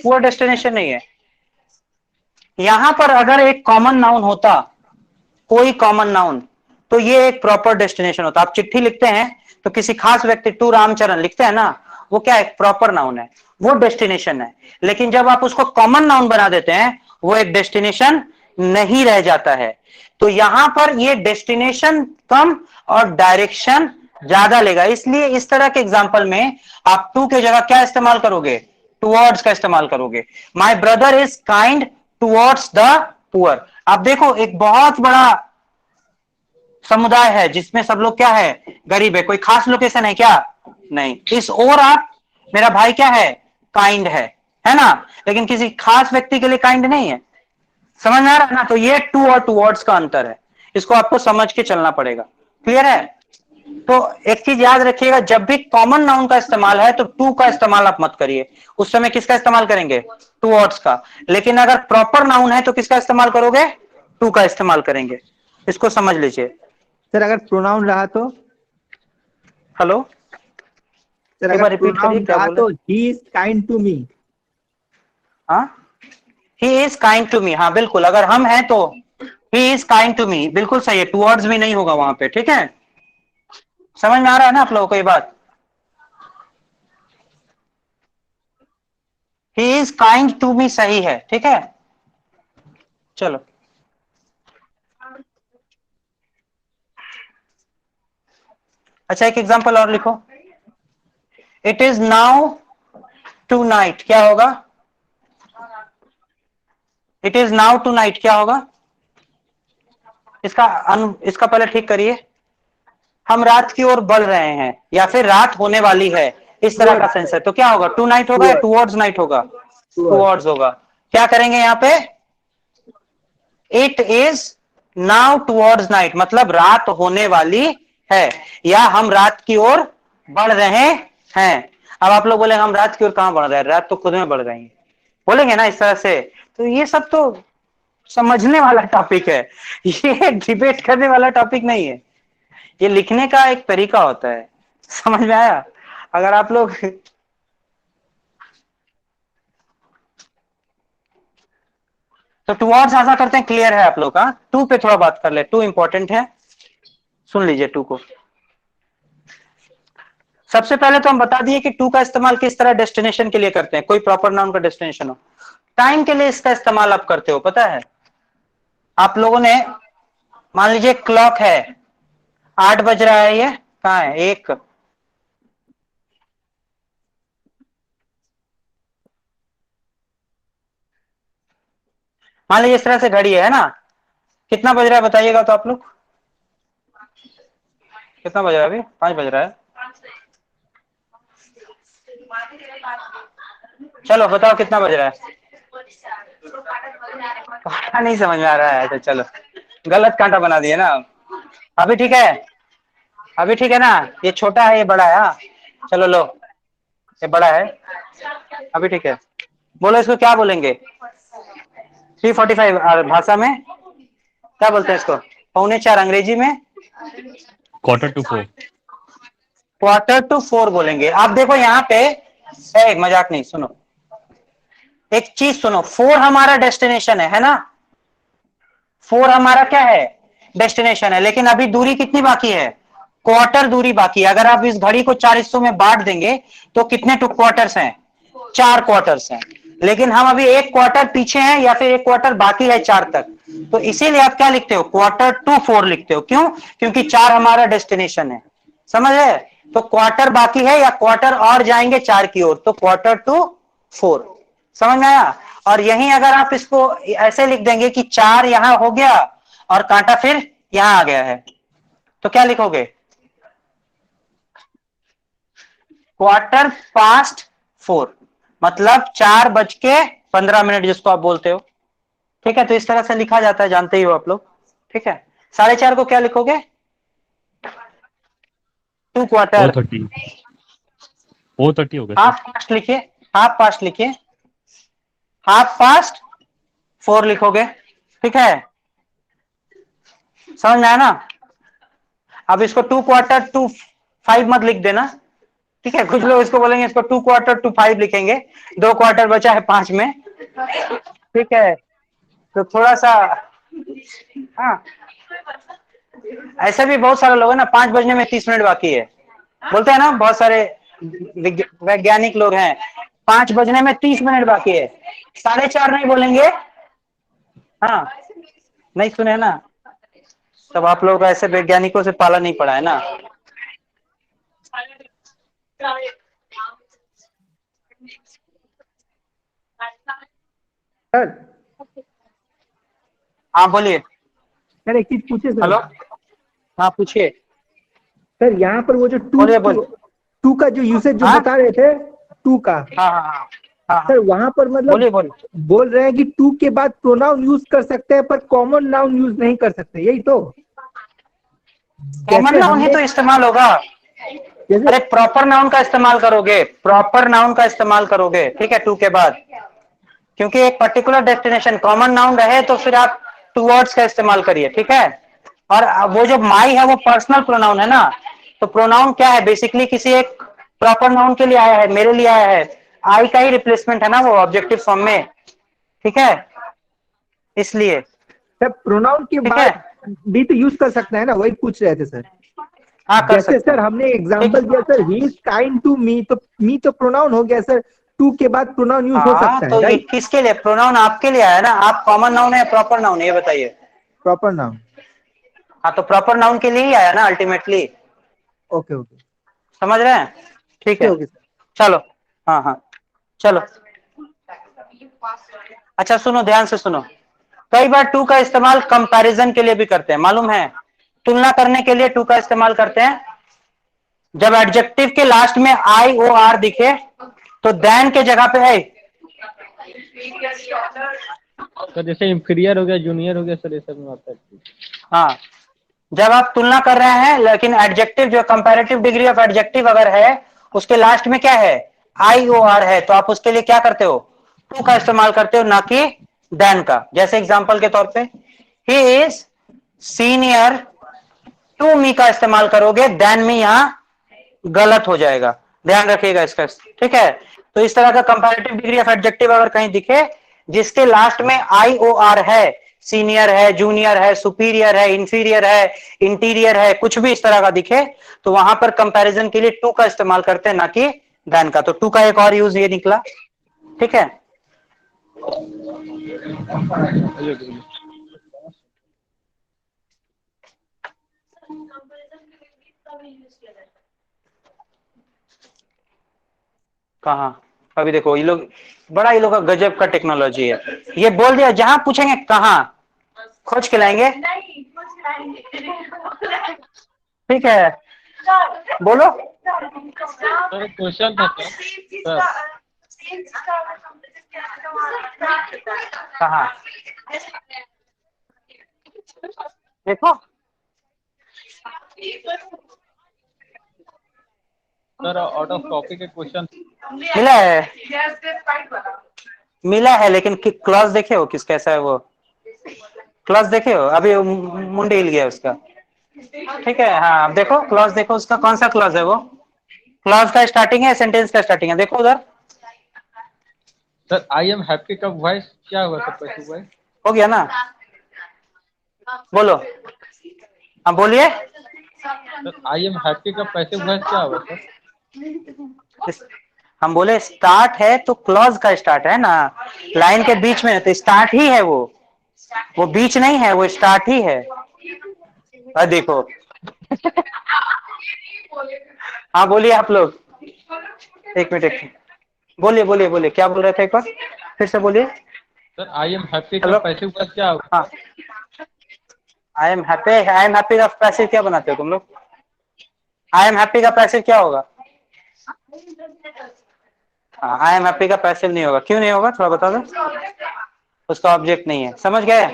पुअर डेस्टिनेशन नहीं है। यहां पर अगर एक कॉमन नाउन होता, कोई कॉमन नाउन, तो ये एक प्रॉपर डेस्टिनेशन होता। आप चिट्ठी लिखते हैं तो किसी खास व्यक्ति, टू रामचरण लिखते हैं ना, वो क्या है? प्रॉपर नाउन है, वो डेस्टिनेशन है। लेकिन जब आप उसको कॉमन नाउन बना देते हैं वो एक डेस्टिनेशन नहीं रह जाता है। तो यहां पर ये डेस्टिनेशन कम और डायरेक्शन ज्यादा लेगा। इसलिए इस तरह के एग्जांपल में आप टू के जगह क्या इस्तेमाल करोगे? टुवर्ड्स का इस्तेमाल करोगे। My brother is kind towards the poor. आप देखो एक बहुत बड़ा समुदाय है जिसमें सब लोग क्या है, गरीब है। कोई खास लोकेशन है क्या? नहीं। इस ओर आप, मेरा भाई क्या है, काइंड है ना, लेकिन किसी खास व्यक्ति के लिए काइंड नहीं है। समझ में आ रहा है ना? तो ये टू और टुवर्ड्स का अंतर है, इसको आपको समझ के चलना पड़ेगा। क्लियर है? तो एक चीज याद रखिएगा, जब भी कॉमन नाउन का इस्तेमाल है तो टू का इस्तेमाल आप मत करिए, उस समय किसका इस्तेमाल करेंगे, टुवर्ड्स का। लेकिन अगर प्रॉपर नाउन है तो किसका इस्तेमाल करोगे, टू का इस्तेमाल करेंगे। इसको समझ लीजिए। सर अगर प्रोनाउन रहा तो? हेलो, सर एक अगर बार रिपीट करिए, प्रोनाउन क्या रहा बोले? तो he is kind to me. हाँ, he is kind to me, हाँ बिल्कुल। अगर हम हैं तो he is kind to me, बिल्कुल सही है। टुवर्ड्स भी नहीं होगा वहां पे, ठीक है? समझ में आ रहा है ना आप लोगों को ये बात? He is kind to me सही है, ठीक है? चलो, अच्छा एक एग्जांपल और लिखो। It is now tonight, क्या होगा? It is now tonight क्या होगा? इसका पहले ठीक करिए। हम रात की ओर बढ़ रहे हैं या फिर रात होने वाली है, इस तरह का सेंस है, तो क्या होगा? टू नाइट होगा या टुवर्ड्स नाइट होगा? टुवर्ड्स होगा। क्या करेंगे यहां पे? It is now towards night, मतलब रात होने वाली है या हम रात की ओर बढ़ रहे हैं। अब आप लोग बोले हम रात की ओर कहां बढ़ रहे हैं, रात तो खुद में बढ़ रही है, बोलेंगे ना इस तरह से। तो ये सब तो समझने वाला टॉपिक है, ये डिबेट करने वाला टॉपिक नहीं है। ये लिखने का एक तरीका होता है, समझ में आया? अगर आप लोग तो टुवर्ड्स ऐसा करते हैं, क्लियर है आप लोग का? टू पे थोड़ा बात कर ले, टू इंपॉर्टेंट है, सुन लीजिए टू को। सबसे पहले तो हम बता दिए कि टू का इस्तेमाल किस तरह डेस्टिनेशन के लिए करते हैं, कोई प्रॉपर नाउन का डेस्टिनेशन हो। टाइम के लिए इसका इस्तेमाल आप करते हो, पता है? आप लोगों ने मान लीजिए क्लॉक है, 8 बज रहा है, ये कहाँ है, एक, मान लीजिए इस तरह से घड़ी है ना, कितना बज रहा है बताइएगा तो आप लोग, कितना बज रहा है? अभी 5 बज रहा है। चलो बताओ कितना बज रहा है? कांटा नहीं समझ में आ रहा है, तो चलो गलत कांटा बना दिए ना। अभी ठीक है? अभी ठीक है ना? ये छोटा है, ये बड़ा है, हाँ चलो लो, ये बड़ा है, अभी ठीक है। बोलो इसको क्या बोलेंगे? 3:45 भाषा में क्या बोलते हैं इसको? 3:45 अंग्रेजी में? Q4. Q4 बोलेंगे। आप देखो यहाँ पे, मजाक नहीं, सुनो एक चीज सुनो, 4 हमारा डेस्टिनेशन है ना? 4 हमारा क्या है, डेस्टिनेशन है, लेकिन अभी दूरी कितनी बाकी है, क्वार्टर दूरी बाकी है। अगर आप इस घड़ी को 4 हिस्सों में बांट देंगे तो कितने क्वार्टर्स हैं, 4 क्वार्टर्स हैं। लेकिन हम अभी एक क्वार्टर पीछे हैं या फिर एक क्वार्टर बाकी है 4 तक, तो इसीलिए आप क्या लिखते हो, Q4 लिखते हो। क्यों? क्योंकि 4 हमारा डेस्टिनेशन है, समझ है? तो क्वार्टर बाकी है या क्वार्टर और जाएंगे 4 की ओर, तो Q4, समझ में आया? और यहीं अगर आप इसको ऐसे लिख देंगे कि 4 यहां हो गया और कांटा फिर यहां आ गया है, तो क्या लिखोगे, Q4, मतलब 4:15 जिसको आप बोलते हो, ठीक है? तो इस तरह से लिखा जाता है, जानते ही हो आप लोग, ठीक है? 4:30 को क्या लिखोगे, 2 क्वार्टर। 4:30. 4:30 हो गया सर. हाफ पास्ट लिखिए, हाफ पास्ट लिखिए, हाफ पास्ट 4 लिखोगे, ठीक है? समझ में आया ना? अब इसको 2/4 मत लिख देना, ठीक है? कुछ लोग इसको बोलेंगे, इसको 2/4 लिखेंगे, 2 क्वार्टर बचा है 5 में, ठीक है? तो थोड़ा सा, हाँ ऐसे भी बहुत सारे लोग हैं ना, 5 बजने में 30 मिनट बाकी है, बोलते हैं ना, बहुत सारे वैज्ञानिक लोग हैं, 5 बजने में 30 मिनट बाकी है, 4:30 नहीं बोलेंगे। हाँ, नहीं सुने ना? तब आप लोग ऐसे वैज्ञानिकों से पाला नहीं पड़ा है ना। सर हाँ बोलिए। सर एक चीज पूछे सर। हेलो, हाँ पूछिए। सर यहाँ पर वो जो बोलिए बोलिए। टू का जो यूसेज जो हाँ बता रहे थे, टू का, हाँ हाँ हाँ हाँ सर हाँ, वहां पर मतलब बोलिए बोलिए। बोल रहे हैं कि टू के बाद प्रोनाउन यूज कर सकते हैं पर कॉमन नाउन यूज नहीं कर सकते, यही तो? कॉमन जैसे नाउन ही हमने तो इस्तेमाल होगा। जैसे अरे प्रॉपर नाउन का इस्तेमाल करोगे, प्रॉपर नाउन का इस्तेमाल करोगे, ठीक है, टू के बाद। क्योंकि एक पर्टिकुलर डेस्टिनेशन कॉमन नाउन रहे तो फिर आप टू वर्ड्स का इस्तेमाल करिए, ठीक है। और वो जो माई है वो पर्सनल प्रोनाउन है ना, तो प्रोनाउन क्या है, बेसिकली किसी एक प्रॉपर नाउन के लिए आया है, मेरे लिए आया है, आई का ही रिप्लेसमेंट है ना वो ऑब्जेक्टिव फॉर्म में, ठीक है, इसलिए। सर प्रोनाउन के ठीक है, बाद भी तो यूज कर सकते हैं ना, वही पूछ रहे थे सर। हाँ कर जैसे सकते सर हैं, हमने ठीक। एग्जांपल दिया sir, he is kind to me, तो मी तो प्रोनाउन हो गया सर, टू के बाद प्रोनाउन यूज हो हाँ सकता है, तो ये राइट? किसके लिए प्रोनाउन, आपके लिए आया ना, आप कॉमन नाउन है प्रॉपर नाउन है ये बताइए। Proper noun. हाँ तो प्रॉपर नाउन के लिए ही आया ना अल्टीमेटली, ओके ओके समझ रहे हैं, ठीक ओके है। Okay sir. चलो, हाँ हाँ, चलो। अच्छा सुनो, ध्यान से सुनो। कई बार टू का इस्तेमाल कंपैरिजन के लिए भी करते हैं, मालूम है, तुलना करने के लिए टू का इस्तेमाल करते हैं। जब एडजेक्टिव के लास्ट में आई ओ आर दिखे तो देन के जगह पे है। सर जैसे इंफीरियर हो गया, जूनियर हो गया सर, ये सब में आता है। हाँ, जब आप तुलना कर रहे हैं लेकिन एडजेक्टिव जो कंपैरेटिव डिग्री ऑफ एडजेक्टिव अगर है उसके लास्ट में क्या है, आई ओ आर है, तो आप उसके लिए क्या करते हो, टू का इस्तेमाल करते हो, ना कि देन का। जैसे एग्जांपल के तौर पे he is senior to me का इस्तेमाल करोगे, देन मी यहां गलत हो जाएगा, ध्यान रखिएगा इसका, ठीक है। तो इस तरह का कंपैरेटिव डिग्री ऑफ एडजेक्टिव अगर कहीं दिखे जिसके लास्ट में आई ओ आर है, सीनियर है, जूनियर है, सुपीरियर है, इंफीरियर है, इंटीरियर है, कुछ भी इस तरह का दिखे तो वहां पर कंपैरिजन के लिए टू का इस्तेमाल करते हैं, ना कि देन का। तो टू का एक और यूज ये निकला, ठीक है। कहा, अभी देखो ये लोग, बड़ा ये लोग का गजब का टेक्नोलॉजी है, ये बोल दिया जहां पूछेंगे कहां खोज के लाएंगे, ठीक है, बोलो। सर एक क्वेश्चन था सर। कहा, देखो सर आउट ऑफ टॉपिक एक क्वेश्चन। मिला है, मिला है, लेकिन क्लॉज देखे हो किस कैसा है वो, क्लॉज देखे हो, अभी मुंडे हिल गया उसका, ठीक है। हाँ अब देखो क्लॉज, देखो उसका कौन सा क्लॉज है वो, क्लॉज का स्टार्टिंग है, सेंटेंस का स्टार्टिंग है, देखो उधर। सर आई एम हैप्पी का वॉइस क्या हुआ सर, पैसिव वॉइस? हो गया ना, बोलो, हाँ बोलिए। सर आई एम हैप्पी का पैसिव वॉइस क्या हुआ सर? हम बोले स्टार्ट है तो क्लॉज का स्टार्ट है ना, लाइन के बीच में, तो स्टार्ट ही है वो बीच नहीं है, वो स्टार्ट ही है। देखो हाँ बोलिए आप लोग, एक मिनट, एक मिनट, बोलिए बोलिए बोलिए, क्या बोल रहे थे, एक बार फिर से बोलिए। सर आई एम हैप्पी का हेलो, पैसिव वॉइस क्या हुआ? हाँ, आई एम हैप्पी का पैसिव क्या बनाते हो तुम लोग, आई एम हैप्पी का पैसिव क्या होगा, हाँ आई एम हैप्पी का पैसिव नहीं होगा, क्यों नहीं होगा थोड़ा बता दो, उसका ऑब्जेक्ट नहीं है, समझ गए।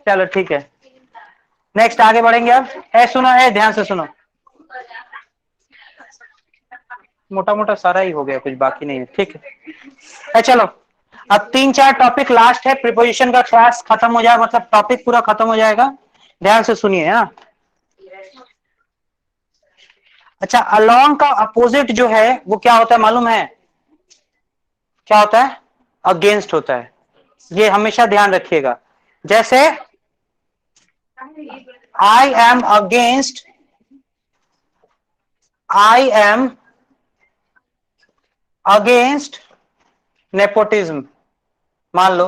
चलो ठीक है, नेक्स्ट आगे बढ़ेंगे अब। सुनो, ध्यान से सुनो, मोटा मोटा सारा ही हो गया, कुछ बाकी नहीं है, ठीक है। चलो अब 3-4 टॉपिक लास्ट है, प्रीपोजिशन का क्लास खत्म हो जाएगा, मतलब टॉपिक पूरा खत्म हो जाएगा, ध्यान से सुनिए। हाँ अच्छा, अलोंग का अपोजिट जो है वो क्या होता है मालूम है, क्या होता है, अगेंस्ट होता है, ये हमेशा ध्यान रखिएगा। जैसे I am against, I am against nepotism, मान लो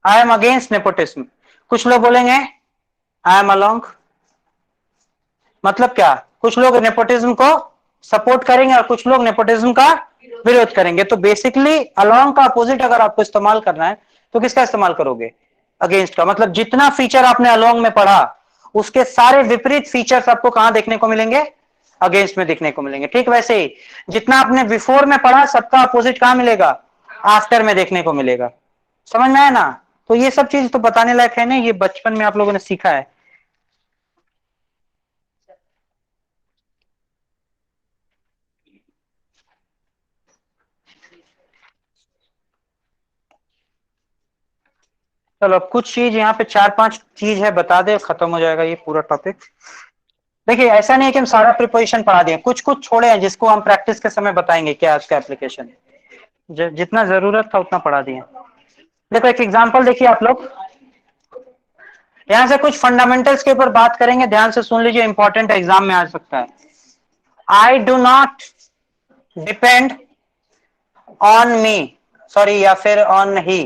आई एम अगेंस्ट नेपोटिज्म, कुछ लोग बोलेंगे आई एम अलोंग, मतलब क्या, कुछ लोग नेपोटिज्म को सपोर्ट करेंगे और कुछ लोग नेपोटिज्म का विरोध करेंगे। तो बेसिकली अलोंग का अपोजिट अगर आपको इस्तेमाल करना है तो किसका इस्तेमाल करोगे? अगेंस्ट का। मतलब जितना फीचर आपने अलोंग में पढ़ा उसके सारे विपरीत फीचर्स आपको कहां देखने को मिलेंगे? अगेंस्ट में देखने को मिलेंगे। ठीक वैसे ही जितना आपने बिफोर में पढ़ा सबका अपोजिट कहां मिलेगा? आफ्टर में देखने को मिलेगा। समझ में आया ना? तो ये सब चीज तो बताने लायक है नहीं, ये बचपन में आप लोगों ने सीखा है। चलो अब कुछ चीज यहाँ पे 4-5 चीज है, बता दे, खत्म हो जाएगा ये पूरा टॉपिक। देखिए ऐसा नहीं है कि हम सारा प्रिपोजिशन पढ़ा दिए, कुछ कुछ छोड़े हैं जिसको हम प्रैक्टिस के समय बताएंगे क्या उसका एप्लीकेशन। जितना जरूरत था उतना पढ़ा दिए। देखो एक एग्जांपल देखिए आप लोग, यहां से कुछ फंडामेंटल्स के ऊपर बात करेंगे, ध्यान से सुन लीजिए, इंपॉर्टेंट एग्जाम में आ सकता है। I do not depend on me, sorry, या फिर ऑन ही।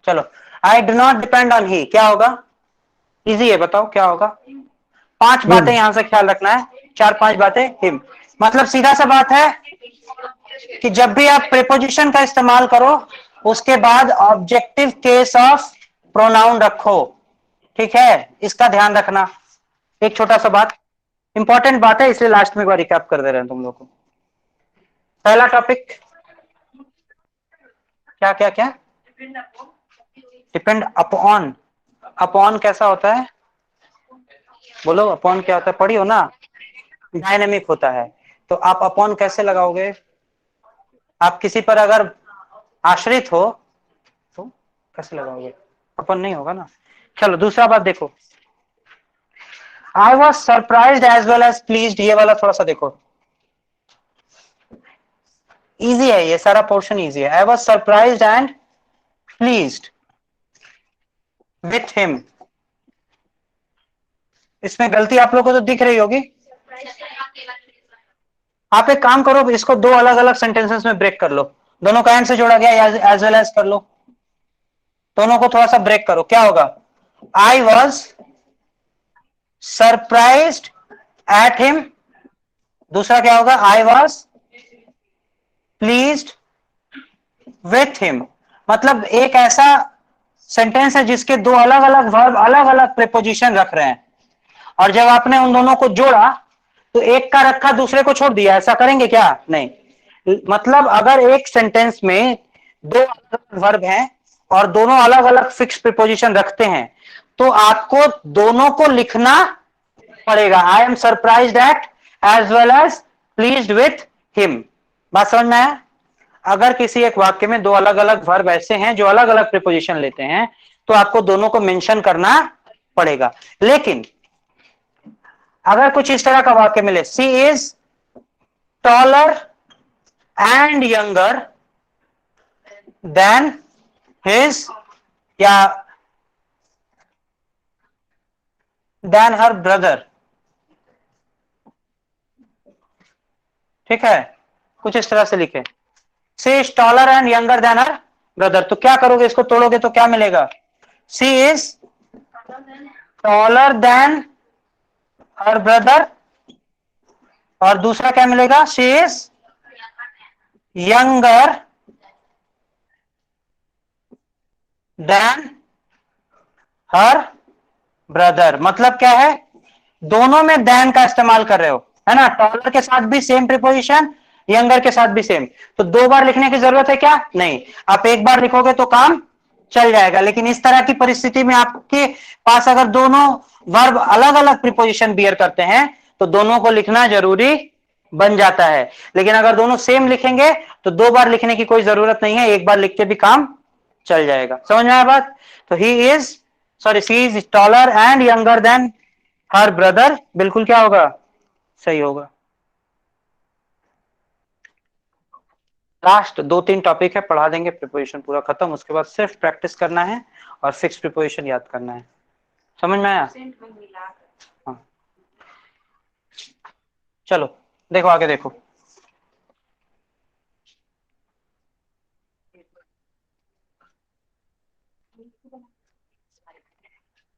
चलो, I do not depend on he, क्या होगा? इजी है, बताओ क्या होगा? 5 बातें यहां से ख्याल रखना है, 4-5 बातें हिम। मतलब सीधा सा बात है कि जब भी आप प्रीपोजिशन का इस्तेमाल करो उसके बाद ऑब्जेक्टिव केस ऑफ प्रोनाउन रखो। ठीक है, इसका ध्यान रखना। एक छोटा सा बात, इंपॉर्टेंट बात है, इसलिए लास्ट में एक बार रिकैप कर दे रहे हैं तुम लोग को। पहला टॉपिक क्या क्या क्या? Depend upon. अपॉन कैसा होता है? बोलो, अपॉन क्या होता है? पढ़ी हो ना? डायनेमिक होता है। तो आप अपॉन कैसे लगाओगे? आप किसी पर अगर आश्रित हो तो कैसे लगाओगे? अपन नहीं होगा ना। चलो दूसरा बात देखो, I was surprised as well as pleased, ये वाला थोड़ा सा देखो, इजी है, ये सारा पोर्शन इजी है। आई was surprised and pleased with him, इसमें गलती आप लोगों को तो दिख रही होगी। आप एक काम करो, इसको 2 अलग अलग सेंटेंसेस में ब्रेक कर लो। दोनों का एंड से जोड़ा गया, एज वेल एज कर लो, दोनों को थोड़ा सा ब्रेक करो। क्या होगा? आई वॉज सरप्राइज्ड एट हिम, दूसरा क्या होगा? I was pleased with him. मतलब एक ऐसा सेंटेंस है जिसके 2 अलग अलग वर्ब अलग अलग प्रीपोजिशन रख रहे हैं, और जब आपने उन दोनों को जोड़ा तो एक का रखा दूसरे को छोड़ दिया। ऐसा करेंगे क्या? नहीं। मतलब अगर एक सेंटेंस में 2 अलग अलग वर्ब हैं और दोनों अलग अलग फिक्स प्रीपोजिशन रखते हैं तो आपको दोनों को लिखना पड़ेगा। I am surprised at as well as pleased with him. बात समझ में आया? अगर किसी एक वाक्य में 2 अलग अलग वर्ब ऐसे हैं जो अलग अलग प्रीपोजिशन लेते हैं तो आपको दोनों को मेंशन करना पड़ेगा। लेकिन अगर कुछ इस तरह का वाक्य मिले, she is taller and younger than his, या देन हर ब्रदर, ठीक है, कुछ इस तरह से लिखे, she is taller and younger than her brother, तो क्या करोगे? इसको तोड़ोगे तो क्या मिलेगा? She is taller than her brother, और दूसरा क्या मिलेगा? She is younger than her brother. मतलब क्या है? दोनों में देन का इस्तेमाल कर रहे हो, है ना? टॉलर के साथ भी सेम प्रीपोजिशन, यंगर के साथ भी सेम। तो 2 बार लिखने की जरूरत है क्या? नहीं। आप एक बार लिखोगे तो काम चल जाएगा। लेकिन इस तरह की परिस्थिति में आपके पास अगर दोनों वर्ब अलग अलग प्रीपोजिशन बियर करते हैं तो दोनों को लिखना जरूरी बन जाता है। लेकिन अगर दोनों सेम लिखेंगे तो 2 बार लिखने की कोई जरूरत नहीं है, एक बार लिख के भी काम चल जाएगा। समझ में आया बात? तो he is, sorry, she is taller and younger than her brother, बिल्कुल क्या होगा? सही होगा। लास्ट 2-3 टॉपिक है, पढ़ा देंगे, प्रिपोजिशन पूरा खत्म। उसके बाद सिर्फ प्रैक्टिस करना है और फिक्स प्रिपोजिशन याद करना है। समझ में आया? हाँ। चलो देखो आगे, देखो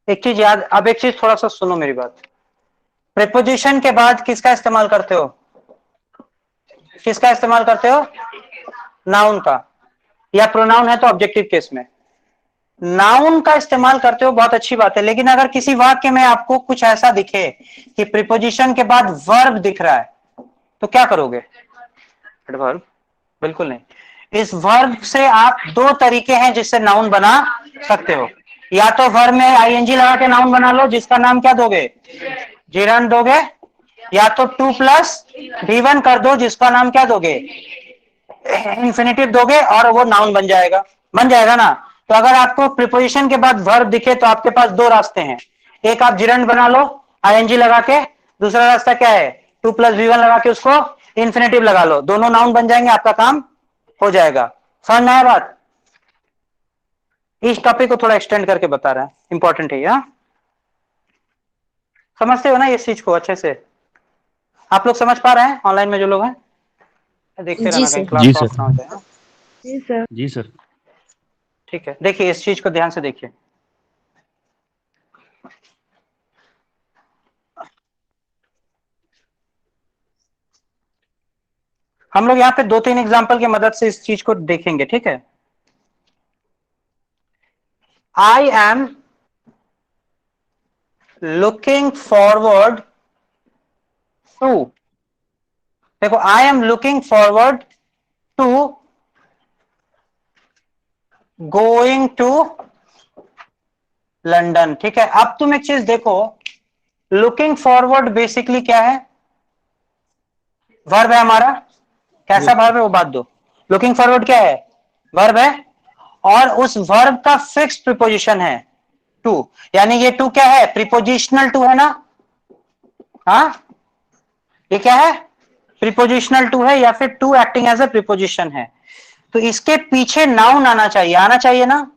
एक चीज याद, अब एक चीज थोड़ा सा सुनो मेरी बात। प्रिपोजिशन के बाद किसका इस्तेमाल करते हो? किसका इस्तेमाल करते हो? नाउन का, या प्रोनाउन है तो ऑब्जेक्टिव केस में। नाउन का इस्तेमाल करते हो बहुत अच्छी बात है, लेकिन अगर किसी वाक्य में आपको कुछ ऐसा दिखे कि प्रीपोजिशन के बाद वर्ब दिख रहा है तो क्या करोगे? एडवर्ब? बिल्कुल नहीं। इस वर्ब से आप दो तरीके हैं जिससे नाउन बना सकते हो। या तो वर्ब में आईएनजी लगा के नाउन बना लो, जिसका नाम क्या दोगे? जिरंड दोगे। या तो 2 प्लस V1 कर दो, जिसका नाम क्या दोगे? इंफिनिटिव दोगे, और वो नाउन बन जाएगा। बन जाएगा ना? तो अगर आपको प्रीपोजिशन के बाद वर्ब दिखे तो आपके पास दो रास्ते हैं। एक आप जिरंड बना लो आईएनजी लगा के, दूसरा रास्ता क्या है? 2 प्लस V1 लगा के उसको इंफिनिटिव लगा लो, दोनों नाउन बन जाएंगे, आपका काम हो जाएगा। समझ में आया बात? इस टॉपिक को थोड़ा एक्सटेंड करके बता रहा है, इंपॉर्टेंट है ये। समझते हो ना इस चीज को अच्छे से? आप लोग समझ पा रहे हैं? ऑनलाइन में जो लोग हैं देखते रहना कहीं जी क्लास सर। ऑफ ना हो जाए। जी सर। जी सर। ठीक है, देखिए इस चीज को ध्यान से देखिए। हम लोग यहाँ पे 2-3 एग्जाम्पल की मदद से इस चीज को देखेंगे, ठीक है? I am looking forward to, देखो I am looking forward to going to London, ठीक है? अब तुम एक चीज देखो, लुकिंग फॉरवर्ड बेसिकली क्या है? वर्ब है हमारा। कैसा वर्ब है वो बात दो। लुकिंग फॉरवर्ड क्या है? वर्ब है, और उस वर्ब का फिक्स्ड प्रीपोजिशन है टू, यानी ये टू क्या है? प्रीपोजिशनल टू है ना? हाँ, ये क्या है? प्रीपोजिशनल टू है, या फिर to acting as a preposition है। तो इसके पीछे नाउन आना चाहिए, आना चाहिए ना?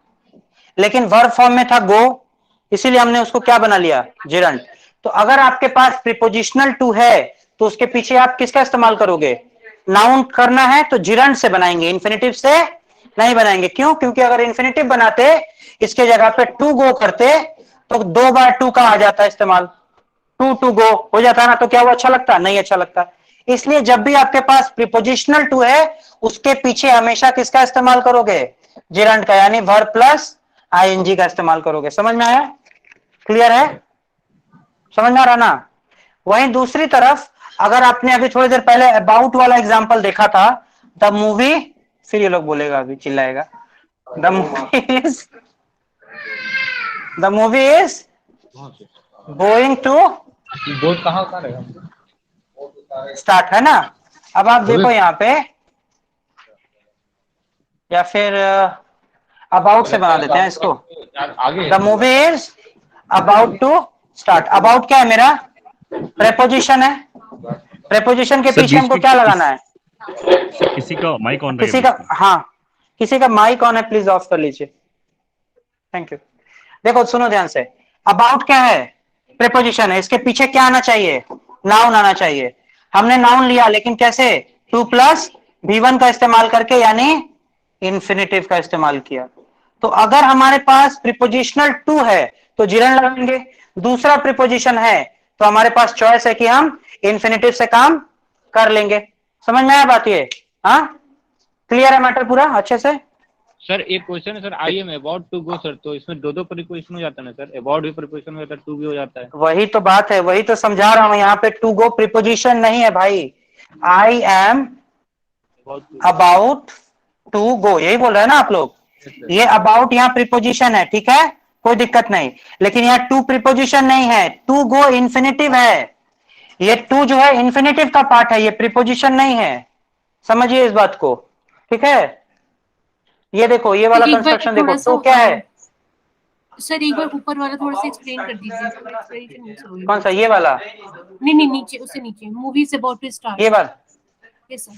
लेकिन वर्ब फॉर्म में था गो, इसीलिए हमने उसको क्या बना लिया? जिरंड। तो अगर आपके पास प्रीपोजिशनल टू है तो उसके पीछे आप किसका इस्तेमाल करोगे? नाउन करना है तो जिरंड से बनाएंगे, इन्फिनिटिव से नहीं बनाएंगे। क्यों? क्योंकि अगर इन्फिनिटिव बनाते, इसके जगह पे टू गो करते, तो 2 बार टू का आ जाता है इस्तेमाल, टू गो हो जाता है ना? तो क्या वो अच्छा लगता? नहीं अच्छा लगता। इसलिए जब भी आपके पास प्रीपोजिशनल टू है उसके पीछे हमेशा किसका इस्तेमाल करोगे? जिरंड का, यानी वर्ब प्लस आईएनजी का इस्तेमाल करोगे। समझ में आया? क्लियर है? समझ में आ रहा ना? वहीं दूसरी तरफ अगर आपने अभी थोड़ी देर पहले अबाउट वाला एग्जांपल देखा था, द मूवी, फिर ये लोग बोलेगा अभी चिल्लाएगा, the movie is going to bored कहाँ उतारेगा? स्टार्ट, है ना? अब आप देखो यहाँ पे, या फिर अबाउट से बना देते हैं इसको। आगे the movie is about to start. About क्या है? मेरा प्रेपोजिशन है। प्रेपोजिशन के सर, पीछे बीच हमको में क्या लगाना है? सर, किसी का माइक ऑन किसी का, हाँ, किसी का माइक ऑन है, प्लीज ऑफ कर लीजिए। Thank you. देखो सुनो ध्यान से, अबाउट क्या है? प्रेपोजिशन है, इसके पीछे क्या आना चाहिए? नाउन आना चाहिए। हमने नाउन लिया, लेकिन कैसे? 2 प्लस V1 का इस्तेमाल करके, यानी इंफिनिटिव का इस्तेमाल किया। तो अगर हमारे पास प्रीपोजिशनल टू है तो जिरंड लगाएंगे, दूसरा प्रीपोजिशन है तो हमारे पास चॉइस है कि हम इंफिनिटिव से काम कर लेंगे। समझ में आया बात ये? हाँ, क्लियर है मैटर पूरा अच्छे से? सर एक क्वेश्चन है sir, I am about to go sir, तो इसमें दो प्रीपोजिशन हो जाता है ना सर? अबाउट भी प्रीपोजिशन हो जाता है, टू भी हो जाता है। वही तो बात है, वही तो समझा रहा हूं। यहाँ पे टू गो प्रीपोजिशन नहीं है भाई। I am about to go, यही बोल रहे हैं ना आप लोग? ये अबाउट यहाँ प्रीपोजिशन है, ठीक है, कोई दिक्कत नहीं। लेकिन यहाँ टू प्रीपोजिशन नहीं है, टू गो इन्फिनिटिव है। ये टू जो है इन्फिनिटिव का पार्ट है, ये प्रीपोजिशन नहीं है। समझिए इस बात को, ठीक है? ये देखो, ये वाला एक बार कंस्ट्रक्शन देखो, थोड़ा टू सा, क्या है? सर एक बार ऊपर वाला थोड़ा सा एक्सप्लेन कर दीजिए। Explanation नहीं समझ में। कौन सा? ये वाला? नहीं, नीचे, उससे नीचे, मूवीज अबाउट टू स्टार्ट। ये वाला? Yes sir.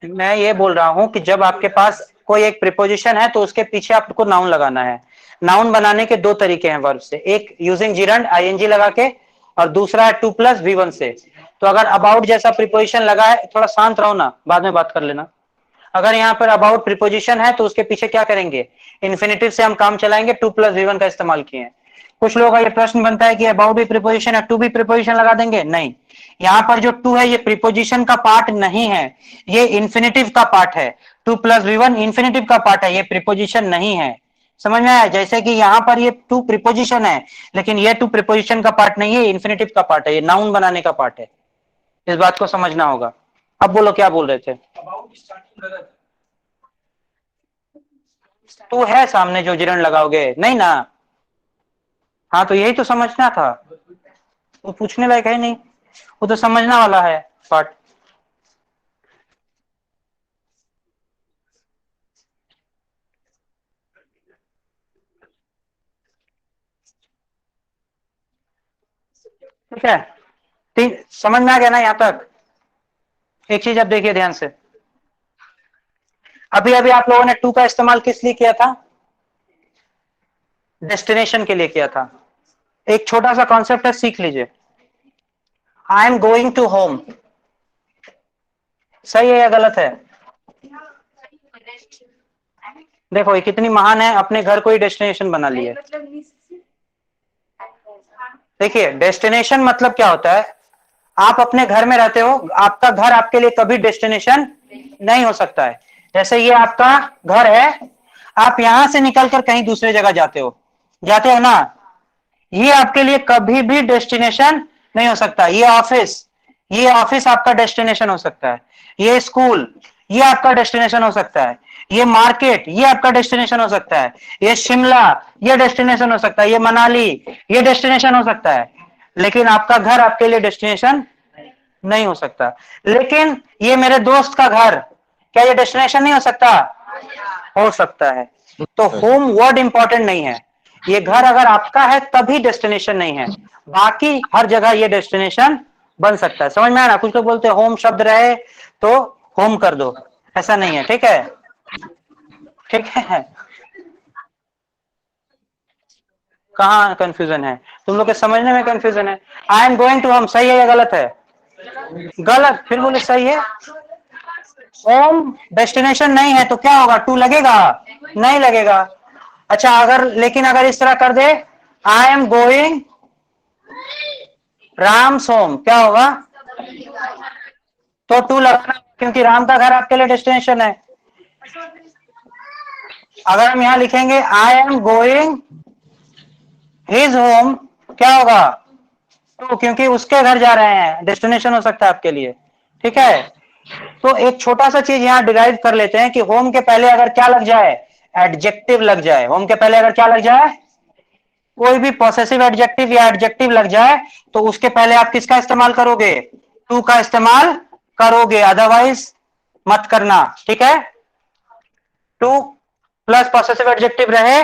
मैं ये बोल रहा हूं कि जब आपके पास कोई एक प्रीपोजिशन है तो उसके पीछे आपको नाउन लगाना है। नाउन बनाने के दो तरीके हैं वर्ब से, एक यूजिंग जिरंड आईएनजी लगा के, और दूसरा है 2 प्लस V1 से। तो अगर अबाउट जैसा प्रीपोजिशन लगा है, थोड़ा शांत रहो ना, बाद में बात कर लेना। अगर यहाँ पर अबाउट प्रीपोजिशन है तो उसके पीछे क्या करेंगे? इन्फिनिटिव से हम काम चलाएंगे, 2 प्लस V1 का इस्तेमाल किए हैं। कुछ लोगों का ये प्रश्न बनता है कि अबाउट भी प्रीपोजिशन है, टू भी प्रीपोजिशन लगा देंगे, नहीं, यहाँ पर जो टू है ये प्रीपोजिशन का पार्ट नहीं है, ये इन्फिनेटिव का पार्ट है। टू प्लस V1 इन्फिनेटिव का पार्ट है, ये प्रीपोजिशन नहीं है। समझ में आया? जैसे कि यहाँ पर ये टू प्रीपोजिशन है, लेकिन ये टू प्रीपोजिशन का पार्ट नहीं है, इन्फिनेटिव का पार्ट है, ये नाउन बनाने का पार्ट है। इस बात को समझना होगा। अब बोलो क्या बोल रहे थे? टू है सामने जो जिरण लगाओगे, नहीं ना? हाँ तो यही तो समझना था, वो पूछने लायक है नहीं, वो तो समझना वाला है पार्ट। ठीक है, समझ में आ गया ना यहाँ तक? एक चीज अब देखिए ध्यान से, अभी अभी आप लोगों ने टू का इस्तेमाल किस लिए किया था? डेस्टिनेशन के लिए किया था। एक छोटा सा कॉन्सेप्ट है, सीख लीजिए। I am going to home, सही है या गलत है? देखो ये कितनी महान है, अपने घर को ही डेस्टिनेशन बना लिया। देखिए डेस्टिनेशन मतलब क्या होता है, आप अपने घर में रहते हो, आपका घर आपके लिए कभी डेस्टिनेशन नहीं हो सकता है। जैसे ये आपका घर है, आप यहां से निकलकर कहीं दूसरे जगह जाते हो ना, ये आपके लिए कभी भी डेस्टिनेशन नहीं हो सकता। ये ऑफिस आपका डेस्टिनेशन हो सकता है, ये स्कूल ये आपका डेस्टिनेशन हो सकता है, ये मार्केट ये आपका डेस्टिनेशन हो सकता है, ये शिमला ये डेस्टिनेशन हो सकता है, ये मनाली ये डेस्टिनेशन हो सकता है, लेकिन आपका घर आपके लिए डेस्टिनेशन नहीं हो सकता। लेकिन ये मेरे दोस्त का घर, क्या ये डेस्टिनेशन नहीं हो सकता? हो सकता है। तो होम वर्ड इंपॉर्टेंट नहीं है, ये घर अगर आपका है तभी डेस्टिनेशन नहीं है, बाकी हर जगह ये डेस्टिनेशन बन सकता है। समझ में आया ना? कुछ लोग बोलते हैं होम शब्द रहे तो होम कर दो, ऐसा नहीं है। ठीक है, ठीक है, कहाँ कंफ्यूजन है? तुम लोग के समझने में कंफ्यूजन है। I am going to home सही है या गलत है? गलत। फिर बोले सही है। होम डेस्टिनेशन नहीं है तो क्या होगा? टू लगेगा? नहीं लगेगा। अच्छा लेकिन अगर इस तरह कर दे, I am going Ram's home, क्या होगा? तो टू लगाना, क्योंकि राम का घर आपके लिए डेस्टिनेशन है। अगर हम यहां लिखेंगे आई एम गोइंग हिज होम, क्या होगा? टू, क्योंकि उसके घर जा रहे हैं, डेस्टिनेशन हो सकता है आपके लिए। ठीक है, तो एक छोटा सा चीज यहां डिराइव कर लेते हैं कि होम के पहले अगर क्या लग जाए? एडजेक्टिव लग जाए। होम के पहले अगर क्या लग जाए? कोई भी पॉसेसिव एडजेक्टिव या एडजेक्टिव लग जाए तो उसके पहले आप किसका इस्तेमाल करोगे? टू का इस्तेमाल करोगे, अदरवाइज मत करना। ठीक है, टू प्लस पॉसेसिव एडजेक्टिव रहे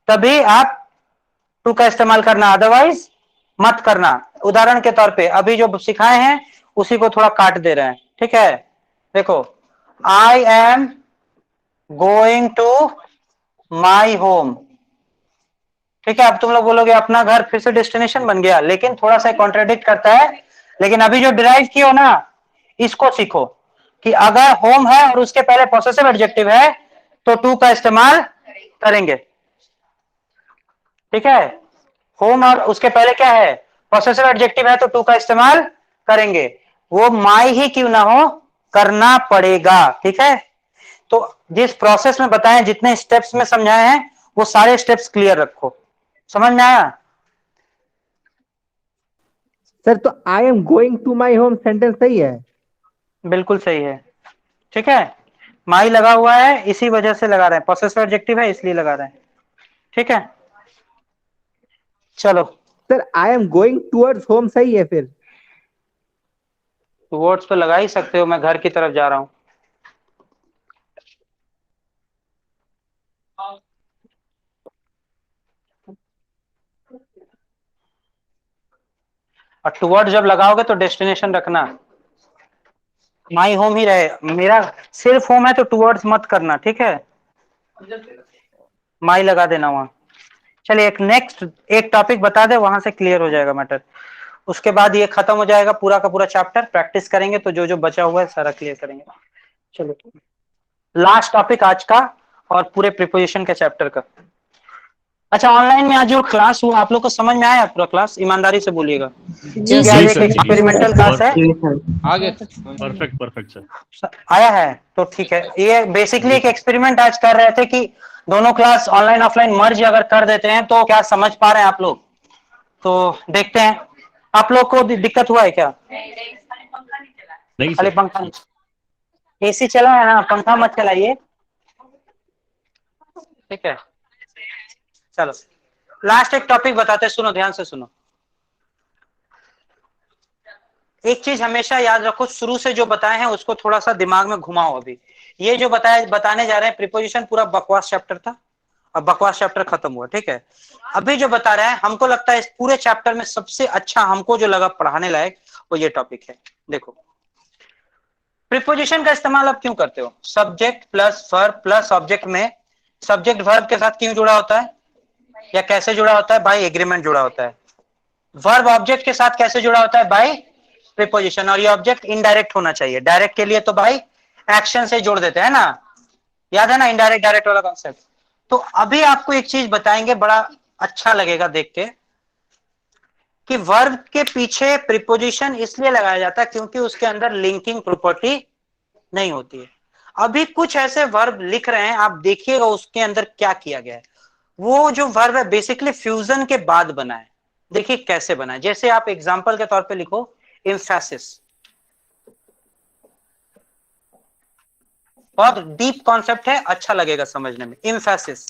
तभी आप टू का इस्तेमाल करना, अदरवाइज मत करना। उदाहरण के तौर पे अभी जो सिखाए हैं उसी को थोड़ा काट दे रहे हैं। ठीक है, देखो I am going to my home. ठीक है, अब तुम लोग बोलोगे अपना घर फिर से डेस्टिनेशन बन गया, लेकिन थोड़ा सा कॉन्ट्राडिक्ट करता है। लेकिन अभी जो डिराइव किया ना, इसको सीखो कि अगर होम है और उसके पहले पॉसेसिव एडजेक्टिव है तो टू का इस्तेमाल करेंगे। ठीक है, होम और उसके पहले क्या है? पॉसेसिव एडजेक्टिव है तो टू का इस्तेमाल करेंगे, वो माई ही क्यों ना हो, करना पड़ेगा। ठीक है, तो जिस प्रोसेस में बताएं, जितने स्टेप्स में समझाए हैं, वो सारे स्टेप्स क्लियर रखो। समझ में आया? सर तो I am going to my home sentence सही है? बिल्कुल सही है। ठीक है, माई लगा हुआ है इसी वजह से लगा रहे हैं, पॉसेसिव एडजेक्टिव है इसलिए लगा रहे हैं। ठीक है, चलो। Sir I am going towards home सही है फिर? वर्ड्स तो लगा ही सकते हो, मैं घर की तरफ जा रहा हूं। और टूवर्ड जब लगाओगे तो डेस्टिनेशन रखना, माई होम ही रहे। मेरा सिर्फ होम है तो टूवर्ड्स मत करना। ठीक है, माई लगा देना वहां। चलिए एक टॉपिक बता दे, वहां से क्लियर हो जाएगा मैटर। उसके बाद ये खत्म हो जाएगा पूरा का पूरा चैप्टर। प्रैक्टिस करेंगे तो जो जो बचा हुआ है सारा क्लियर करेंगे। चलो लास्ट टॉपिक आज का और पूरे प्रीपोजिशन के चैप्टर का। अच्छा, ऑनलाइन में आज जो क्लास हुआ आप लोग को समझ में आया पूरा क्लास? ईमानदारी से बोलिएगा जी कि जी आज सर। एक सर, जी एक्सपेरिमेंटल क्लास है। आ गया परफेक्ट परफेक्ट सर। आया है तो ठीक है। ये बेसिकली जी एक सर। एक्सपेरिमेंट आज कर रहे थे कि दोनों क्लास ऑनलाइन ऑफलाइन मर्ज अगर कर देते हैं तो क्या समझ पा रहे हैं आप लोग? तो देखते हैं। आप लोग को दिक्कत हुआ है क्या? नहीं खाली सर। पंखा, एसी चला है ना, पंखा मत चलाइए, ठीक है। चलो लास्ट एक टॉपिक बताते हैं, सुनो ध्यान से सुनो। एक चीज हमेशा याद रखो, शुरू से जो बताए हैं उसको थोड़ा सा दिमाग में घुमाओ। अभी ये जो बताने जा रहे हैं प्रीपोजिशन पूरा बकवास चैप्टर था, अब बकवास चैप्टर खत्म हुआ, ठीक है। अभी जो बता रहे हैं हमको लगता है इस पूरे चैप्टर में सबसे अच्छा हमको जो लगा पढ़ाने लायक वो ये टॉपिक है। देखो प्रीपोजिशन का इस्तेमाल आप क्यों करते हो? Subject plus verb plus object में सब्जेक्ट वर्ब के साथ क्यों जुड़ा होता है या कैसे जुड़ा होता है? बाय एग्रीमेंट जुड़ा होता है। वर्ब ऑब्जेक्ट के साथ कैसे जुड़ा होता है? By preposition. और ये ऑब्जेक्ट इनडायरेक्ट होना चाहिए, डायरेक्ट के लिए तो बाय एक्शन से जोड़ देते हैं ना, याद है ना इनडायरेक्ट डायरेक्ट वाला कॉन्सेप्ट। तो अभी आपको एक चीज बताएंगे, बड़ा अच्छा लगेगा देख के, कि वर्ब के पीछे प्रीपोजिशन इसलिए लगाया जाता है क्योंकि उसके अंदर लिंकिंग प्रॉपर्टी नहीं होती है। अभी कुछ ऐसे वर्ब लिख रहे हैं, आप देखिएगा उसके अंदर क्या किया गया है। वो जो वर्ब है बेसिकली फ्यूजन के बाद बना है। देखिए कैसे बना है, जैसे आप एग्जांपल के तौर पे लिखो एम्फेसिस, बहुत डीप कॉन्सेप्ट है, अच्छा लगेगा समझने में। एम्फेसिस,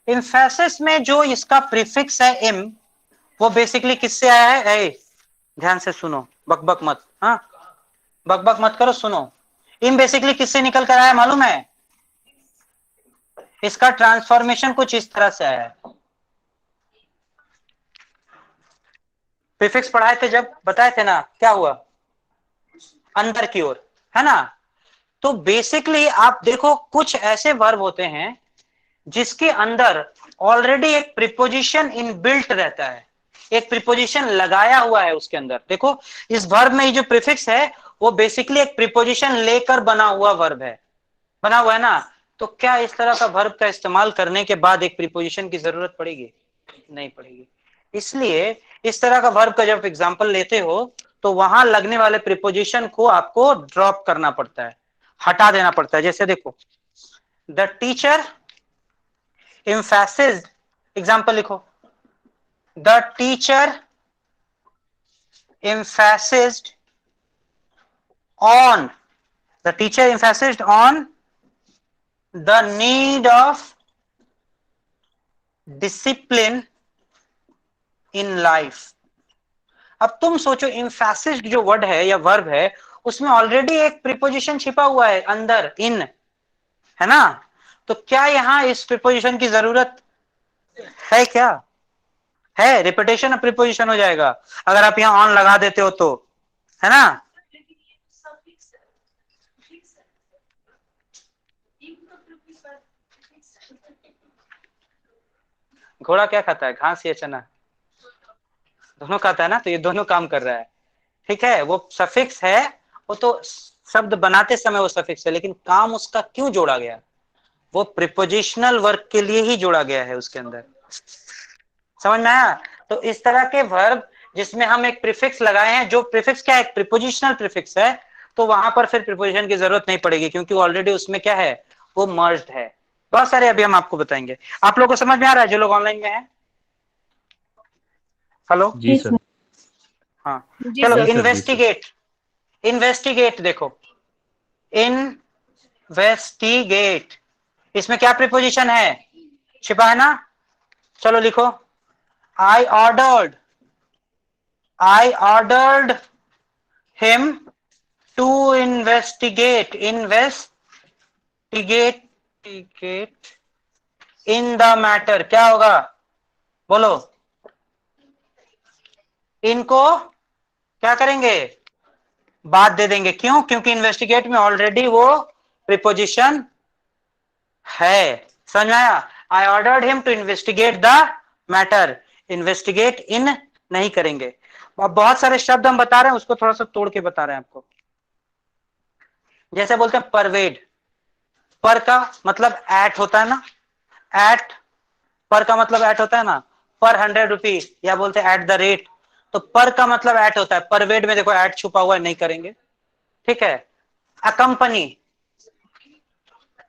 एम्फेसिस में जो इसका प्रीफिक्स है एम, वो बेसिकली किससे आया है? ध्यान से सुनो, बकबक मत, हाँ बकबक मत करो, सुनो। एम बेसिकली किससे निकल कर आया मालूम है? इसका ट्रांसफॉर्मेशन कुछ इस तरह से आया है। प्रीफिक्स पढ़ाए थे जब, बताए थे ना क्या हुआ? अंदर की ओर, है ना। तो बेसिकली आप देखो कुछ ऐसे वर्ब होते हैं जिसके अंदर ऑलरेडी एक प्रीपोजिशन इनबिल्ट रहता है, एक प्रीपोजिशन लगाया हुआ है उसके अंदर। देखो इस वर्ब में ये जो प्रीफिक्स है वो बेसिकली एक प्रीपोजिशन लेकर बना हुआ वर्ब है, बना हुआ है ना। तो क्या इस तरह का वर्ब का इस्तेमाल करने के बाद एक प्रीपोजिशन की जरूरत पड़ेगी? नहीं पड़ेगी। इसलिए इस तरह का वर्ब का जब एग्जांपल लेते हो तो वहां लगने वाले प्रीपोजिशन को आपको ड्रॉप करना पड़ता है, हटा देना पड़ता है। जैसे देखो द टीचर एम्फेसिस्ड, एग्जांपल लिखो, the teacher emphasized on, the teacher emphasized on the need of discipline in life। अब तुम सोचो emphasized जो वर्ड है या वर्ब है उसमें ऑलरेडी एक प्रीपोजिशन छिपा हुआ है अंदर, इन, है ना। तो क्या यहां इस प्रीपोजिशन की जरूरत है? क्या है? रिपीटेशन ऑफ प्रीपोजिशन हो जाएगा अगर आप यहां ऑन लगा देते हो तो, है ना। घोड़ा क्या खाता है, घास या चना? दोनों खाता है ना, तो ये दोनों काम कर रहा है, ठीक है। वो सफिक्स है, वो तो शब्द बनाते समय वो सफिक्स है, लेकिन काम उसका क्यों जोड़ा गया? वो प्रीपोजिशनल वर्क के लिए ही जोड़ा गया है उसके अंदर, समझ में आया। तो इस तरह के वर्ब जिसमें हम एक प्रीफिक्स लगाए हैं, जो प्रीफिक्स क्या है? एक प्रीपोजिशनल प्रीफिक्स है, तो वहां पर फिर प्रीपोजिशन की जरूरत नहीं पड़ेगी क्योंकि ऑलरेडी उसमें क्या है? वो मर्ज्ड है। बहुत सारे अभी हम आपको बताएंगे। आप लोगों को समझ में आ रहा है जो लोग ऑनलाइन में हैं? हेलो, जी सर। हाँ जी चलो सर। जी सर। इन्वेस्टिगेट, इन्वेस्टिगेट देखो, इन्वेस्टिगेट, इसमें क्या प्रीपोजिशन है? छिपा है ना। चलो लिखो, I ordered him to investigate, investigate in the matter. क्या होगा बोलो? इनको क्या करेंगे? बात दे देंगे। क्यों? क्योंकि इन्वेस्टिगेट में ऑलरेडी वो प्रीपोजिशन है। समझ में आया? I ordered him to investigate the matter, investigate in नहीं करेंगे। अब बहुत सारे शब्द हम बता रहे हैं, उसको थोड़ा सा तोड़ के बता रहे हैं आपको। जैसे बोलते हैं परवेड, पर का मतलब एट होता है ना, एट पर का मतलब एट होता है ना, पर 100 रुपीज, या बोलते हैं एट द रेट। तो पर का मतलब एट होता है, पर वेट में देखो एट छुपा हुआ है, नहीं करेंगे। ठीक है। अ कंपनी,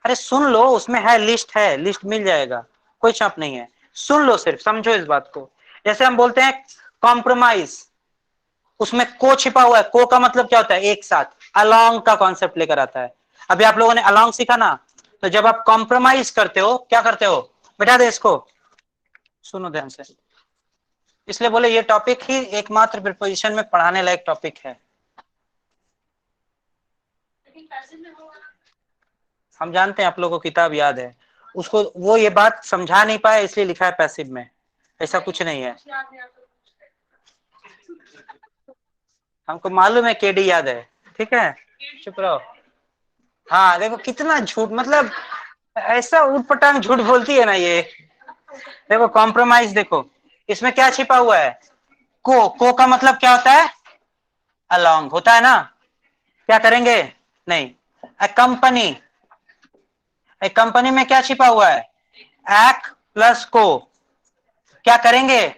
अरे सुन लो, उसमें है, लिस्ट मिल जाएगा, कोई चाप नहीं है, सुन लो, सिर्फ समझो इस बात को। जैसे हम बोलते हैं कॉम्प्रोमाइज, उसमें को छिपा हुआ है, को का मतलब क्या होता है, एक साथ, अलोंग का कॉन्सेप्ट लेकर आता है। अभी आप लोगों ने अलोंग सीखा ना, तो जब आप कॉम्प्रोमाइज करते हो, क्या करते हो, बैठा दे इसको, सुनो ध्यान से। इसलिए बोले ये टॉपिक ही एकमात्र प्रीपोजिशन में पढ़ाने लायक टॉपिक है। हम जानते हैं आप लोगों को किताब याद है, उसको वो ये बात समझा नहीं पाया, इसलिए लिखा है पैसिव में, ऐसा कुछ नहीं है। हमको मालूम है केडी याद है, ठीक है, चुप रहो। हाँ देखो कितना झूठ, मतलब ऐसा उटपटांग झूठ बोलती है ना ये। देखो कॉम्प्रोमाइज, देखो इसमें क्या छिपा हुआ है, को का मतलब क्या होता है, अलोंग होता है ना, क्या करेंगे, नहीं। ए कंपनी में क्या छिपा हुआ है, एक्ट प्लस को, क्या करेंगे,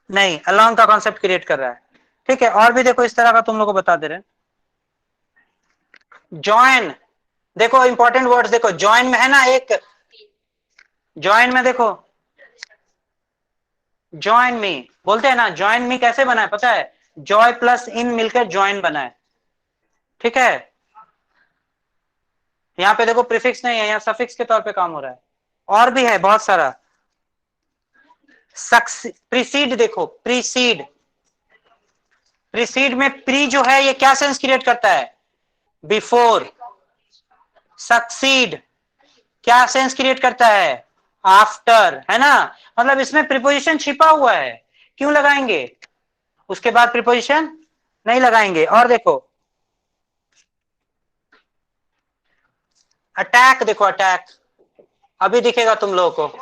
नहीं, अलोंग का कॉन्सेप्ट क्रिएट कर रहा है। ठीक है, और भी देखो इस तरह का तुम लोग को बता दे रहे हैं। जॉइन, देखो इंपॉर्टेंट वर्ड्स देखो, जॉइन में है ना एक, जॉइन में देखो, जॉइन मी बोलते हैं ना, जॉइन मी कैसे बना है पता है, जॉय प्लस इन मिलकर जॉइन बना है। ठीक है, यहां पे देखो प्रीफिक्स नहीं है, यहां सफिक्स के तौर पे काम हो रहा है। और भी है बहुत सारा, प्रीसीड, देखो प्रीसीड, प्रीसीड में प्री जो है ये क्या सेंस क्रिएट करता है, बिफोर। सक्सीड क्या सेंस क्रिएट करता है, आफ्टर, है ना, मतलब इसमें प्रीपोजिशन छिपा हुआ है, क्यों लगाएंगे, उसके बाद प्रीपोजिशन नहीं लगाएंगे। और देखो अटैक, देखो अटैक, अभी दिखेगा तुम लोगों को,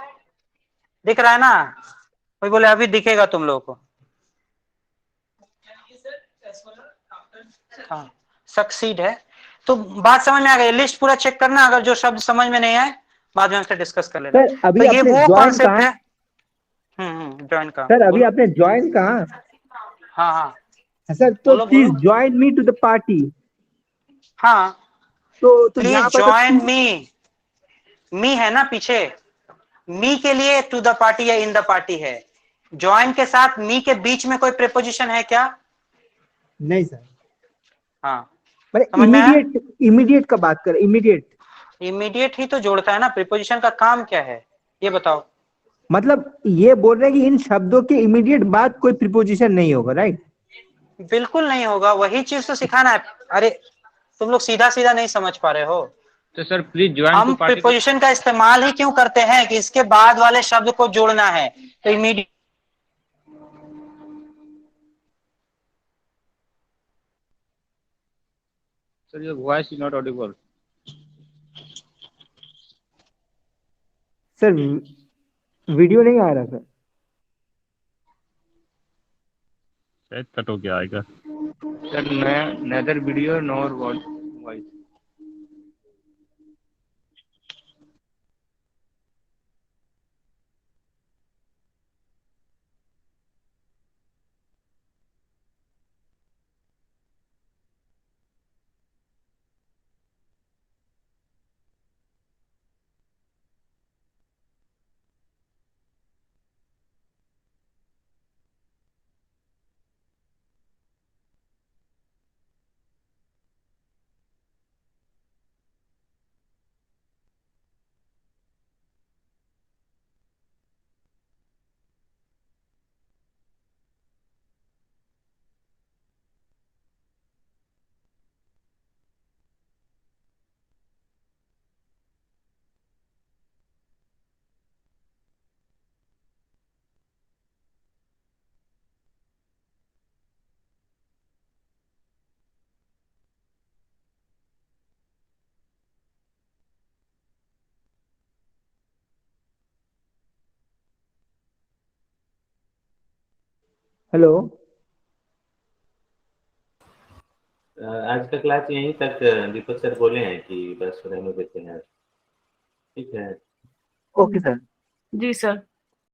दिख रहा है ना, कोई बोले अभी दिखेगा तुम लोगों को। हाँ सक्सीड है, तो बात समझ में आ गई, लिस्ट पूरा चेक करना, अगर जो शब्द समझ में नहीं आए बाद में हमसे डिस्कस कर लेना। सर अभी तो ये आपने वो ज्वाइन कॉन्सेप्ट कहा, है। ज्वाइन का, सर अभी बोलो। आपने ज्वाइन कहा, हाँ हाँ सर तो बोलो प्लीज बोलो। Join me to the party. हाँ तो यहाँ प्लीज पर तो ज्वाइन मी है ना पीछे, मी के लिए टू द पार्टी या इन द पार्टी है, ज्वाइन के साथ मी के बीच में कोई प्रीपोजिशन है क्या, नहीं सर, हाँ मैंने समझ में आया। इमीडिएट का बात कर, इमीडिएट इमीडिएट ही तो जोड़ता है ना, प्रीपोजिशन का काम क्या है ये बताओ। मतलब ये बोल रहे हैं कि इन शब्दों के इमीडिएट बाद कोई प्रीपोजिशन नहीं होगा, राइट। बिल्कुल नहीं होगा, वही चीज तो सिखाना है। अरे तुम लोग सीधा सीधा नहीं समझ पा रहे हो। तो सर प्लीज ज्वाइन टू हम पार्टी को, प्रीपोजिशन का इस्तेमाल ही क्यों करते हैं कि इसके बाद वाले शब्द को जोड़ना है, तो immediate. Sir your voice is not audible. Sir video नहीं आ रहा सर। शायद कट हो गया आएगा। Sir neither video nor voice. Hello, आज का क्लास यहीं तक दीपक सर बोले हैं कि बस रहने देते हैं। ठीक है। Okay sir. जी सर।